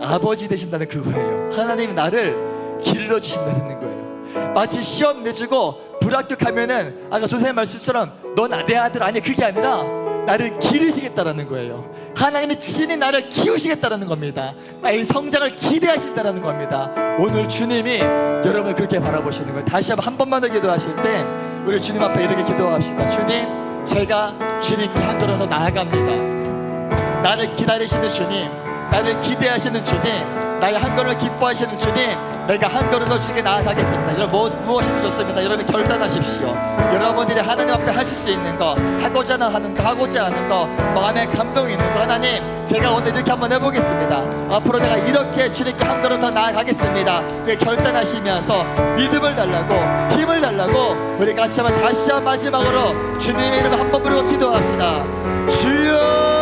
아버지 되신다는 그거예요. 하나님이 나를 길러주신다는 거예요. 마치 시험 내주고 불합격하면은 아까 조사님 말씀처럼 넌 내 아들 아니야, 그게 아니라 나를 기르시겠다라는 거예요. 하나님이 친히 나를 키우시겠다라는 겁니다. 나의 성장을 기대하신다라는 겁니다. 오늘 주님이 여러분을 그렇게 바라보시는 거예요. 다시 한 번만 더 기도하실 때 우리 주님 앞에 이렇게 기도합시다. 주님, 제가 주님께 한 걸음 더 나아갑니다. 나를 기다리시는 주님, 나를 기대하시는 주님, 나의 한 걸음을 기뻐하시는 주님, 내가 한 걸음 더 주님께 나아가겠습니다. 여러분 무엇이든 좋습니다. 여러분 결단하십시오. 여러분들이 하나님 앞에 하실 수 있는 거, 하고자 하는 거, 마음에 감동이 있는 거, 하나님 제가 오늘 이렇게 한번 해보겠습니다. 앞으로 내가 이렇게 주님께 한 걸음 더 나아가겠습니다. 결단하시면서 믿음을 달라고 힘을 달라고 우리 같이 한번 다시 한 마지막으로 주님의 이름을 한번 부르고 기도합시다. 주여,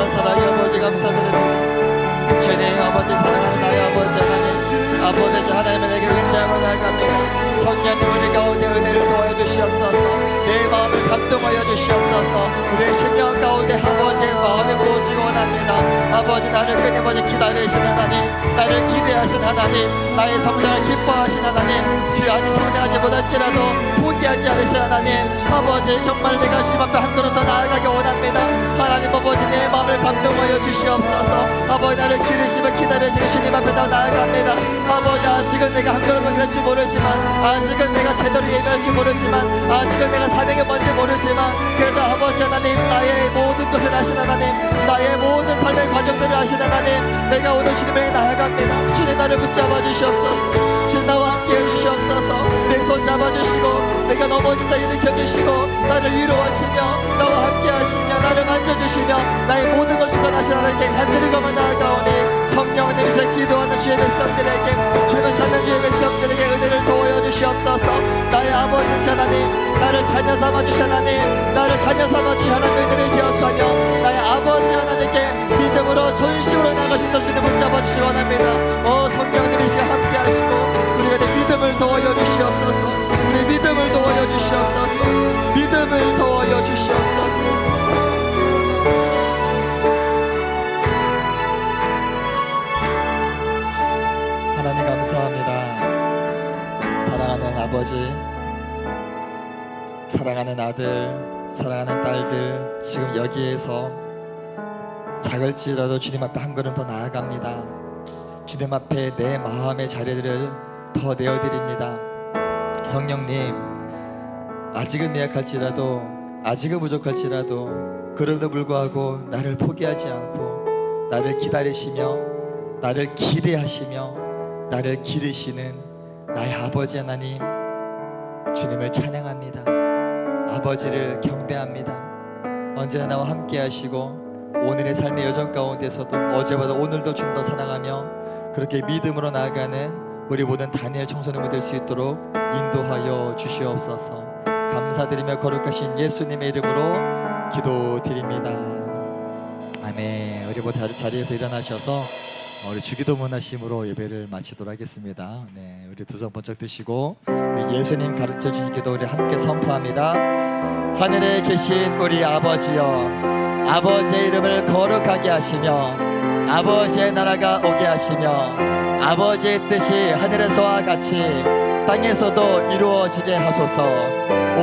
사랑의 아버지 감사드립니다. 주님 아버지 사랑하신 나의 아버지 하나님, 아버지 하나님은 내게 의지함을 나아갑니다. 성령님 우리 가운데 은혜를 더하여 주시옵소서. 내 마음을 감동하여 주시옵소서. 우리의 심령 가운데 아버지의 마음을 모시고 원합니다. 아버지 나를 끊임없이 기다리신 하나님, 나를 기대하신 하나님, 나의 성장을 기뻐하신 하나님, 아직 성장하지 못할지라도 포기하지 않으신 하나님, 아버지 정말 내가 주님 앞에 한 걸음 더 나아가기 원합니다. 하나님 아버지 내 마음을 감동하여 주시옵소서. 아버지 나를 기르시며 기다리시는 주님 앞에 더 나아갑니다. 아버지 아직은 내가 한 걸음을 갈지 모르지만, 아직은 내가 제대로 예배할지 모르지만, 아직은 내가 사명이 뭔지 모르지만, 그래도 아버지 하나님 나의 모든 것을 아신 하나님, 나의 모든 삶의 과정들을 아신 하나님, 내가 오늘 주님에게 나아갑니다. 주님 나를 붙잡아 주시옵소서. 주님 나와 함께 해주시옵소서. 내 손 잡아주시고 내가 넘어진다 일으켜 주시고 나를 위로하시며 나와 함께 하시며 나를 만져주시며 나의 모든 것을 권하신 하나님께 간절히 검을 나아가오니 성령님 이제 기도하는 주의 백성들에게, 주를 찾는 주의 백성들에게 은혜를 도와여 주시옵소서. 나의 아버지 하나님, 나를 자녀 삼아주신 하나님, 나를 자녀 삼아주신 하나님을 기억하며 나의 아버지 하나님께 믿음으로 전심으로 나가신 것을 붙잡아 주시기 원합니다. 성령님 이 시간 함께 하시고 우리가 내 믿음을 도와여 주시옵소서. 우리 믿음을 도와여 주시옵소서. 믿음을 도와여 주시옵소서. 하나님 감사합니다. 사랑하는 아버지, 사랑하는 아들, 사랑하는 딸들, 지금 여기에서 작을지라도 주님 앞에 한 걸음 더 나아갑니다. 주님 앞에 내 마음의 자리를 더 내어드립니다. 성령님, 아직은 미약할지라도, 아직은 부족할지라도, 그럼에도 불구하고 나를 포기하지 않고 나를 기다리시며 나를 기대하시며 나를 기르시는 나의 아버지 하나님, 주님을 찬양합니다. 아버지를 경배합니다. 언제나 나와 함께 하시고 오늘의 삶의 여정 가운데서도 어제보다 오늘도 좀 더 사랑하며 그렇게 믿음으로 나아가는 우리 모든 다니엘 청소년이 될 수 있도록 인도하여 주시옵소서. 감사드리며 거룩하신 예수님의 이름으로 기도드립니다. 아멘. 우리 모두 자리에서 일어나셔서 우리 주기도문 하심으로 예배를 마치도록 하겠습니다. 네, 우리 두 손 번쩍 드시고 우리 예수님 가르쳐 주신 기도 우리 함께 선포합니다. 하늘에 계신 우리 아버지여, 아버지의 이름을 거룩하게 하시며 아버지의 나라가 오게 하시며 아버지의 뜻이 하늘에서와 같이 땅에서도 이루어지게 하소서.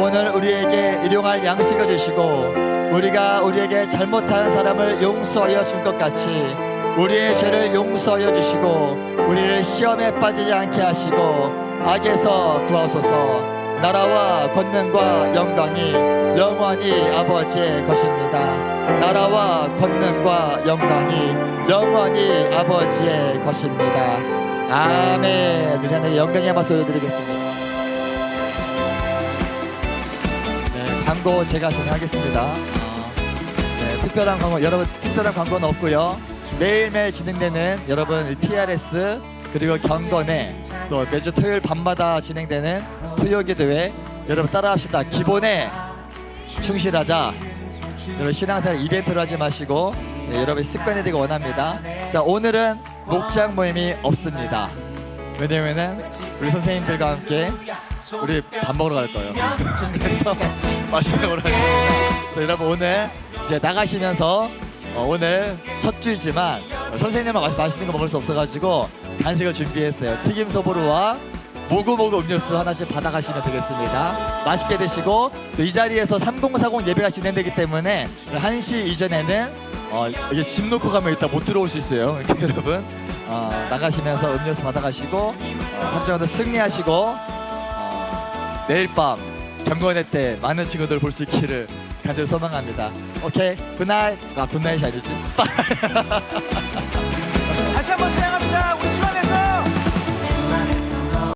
오늘 우리에게 일용할 양식을 주시고 우리가 우리에게 잘못한 사람을 용서하여 준 것 같이 우리의 죄를 용서하여 주시고 우리를 시험에 빠지지 않게 하시고 악에서 구하소서. 나라와 권능과 영광이 영원히 아버지의 것입니다. 나라와 권능과 영광이 영원히 아버지의 것입니다. 아멘. 우리 하나님의 영광의 말씀 올려드리겠습니다. 네, 광고 제가 진행하겠습니다. 네, 특별한 광고, 여러분 특별한 광고는 없고요. 매일매일 진행되는 여러분 PRS 그리고 경건회, 또 매주 토요일 밤마다 진행되는 토요기도회, 여러분 따라합시다. 기본에 충실하자. 여러분 신앙생활 이벤트를 하지 마시고 네, 여러분 습관이 되기 원합니다. 자, 오늘은 목장 모임이 없습니다. 왜냐면은 우리 선생님들과 함께 우리 밥 먹으러 갈 거예요. 그래서 맛있는 거 먹으러 갈 겁니다. 그래서 여러분 오늘 이제 나가시면서 오늘 첫 주이지만 선생님만 맛있는 거 먹을 수 없어가지고 간식을 준비했어요. 튀김 소보루와 모구모구 음료수 하나씩 받아가시면 되겠습니다. 맛있게 드시고 또 이 자리에서 3040 예배가 진행되기 때문에 1시 이전에는 이게 집 놓고 가면 이따 못 들어올 수 있어요. 그러니까 여러분 나가시면서 음료수 받아가시고 한정도 승리하시고 내일 밤 경건회 때 많은 친구들 볼 수 있기를 간절히 소망합니다. 오케이, 굿나잇. 굿나잇이 아니지.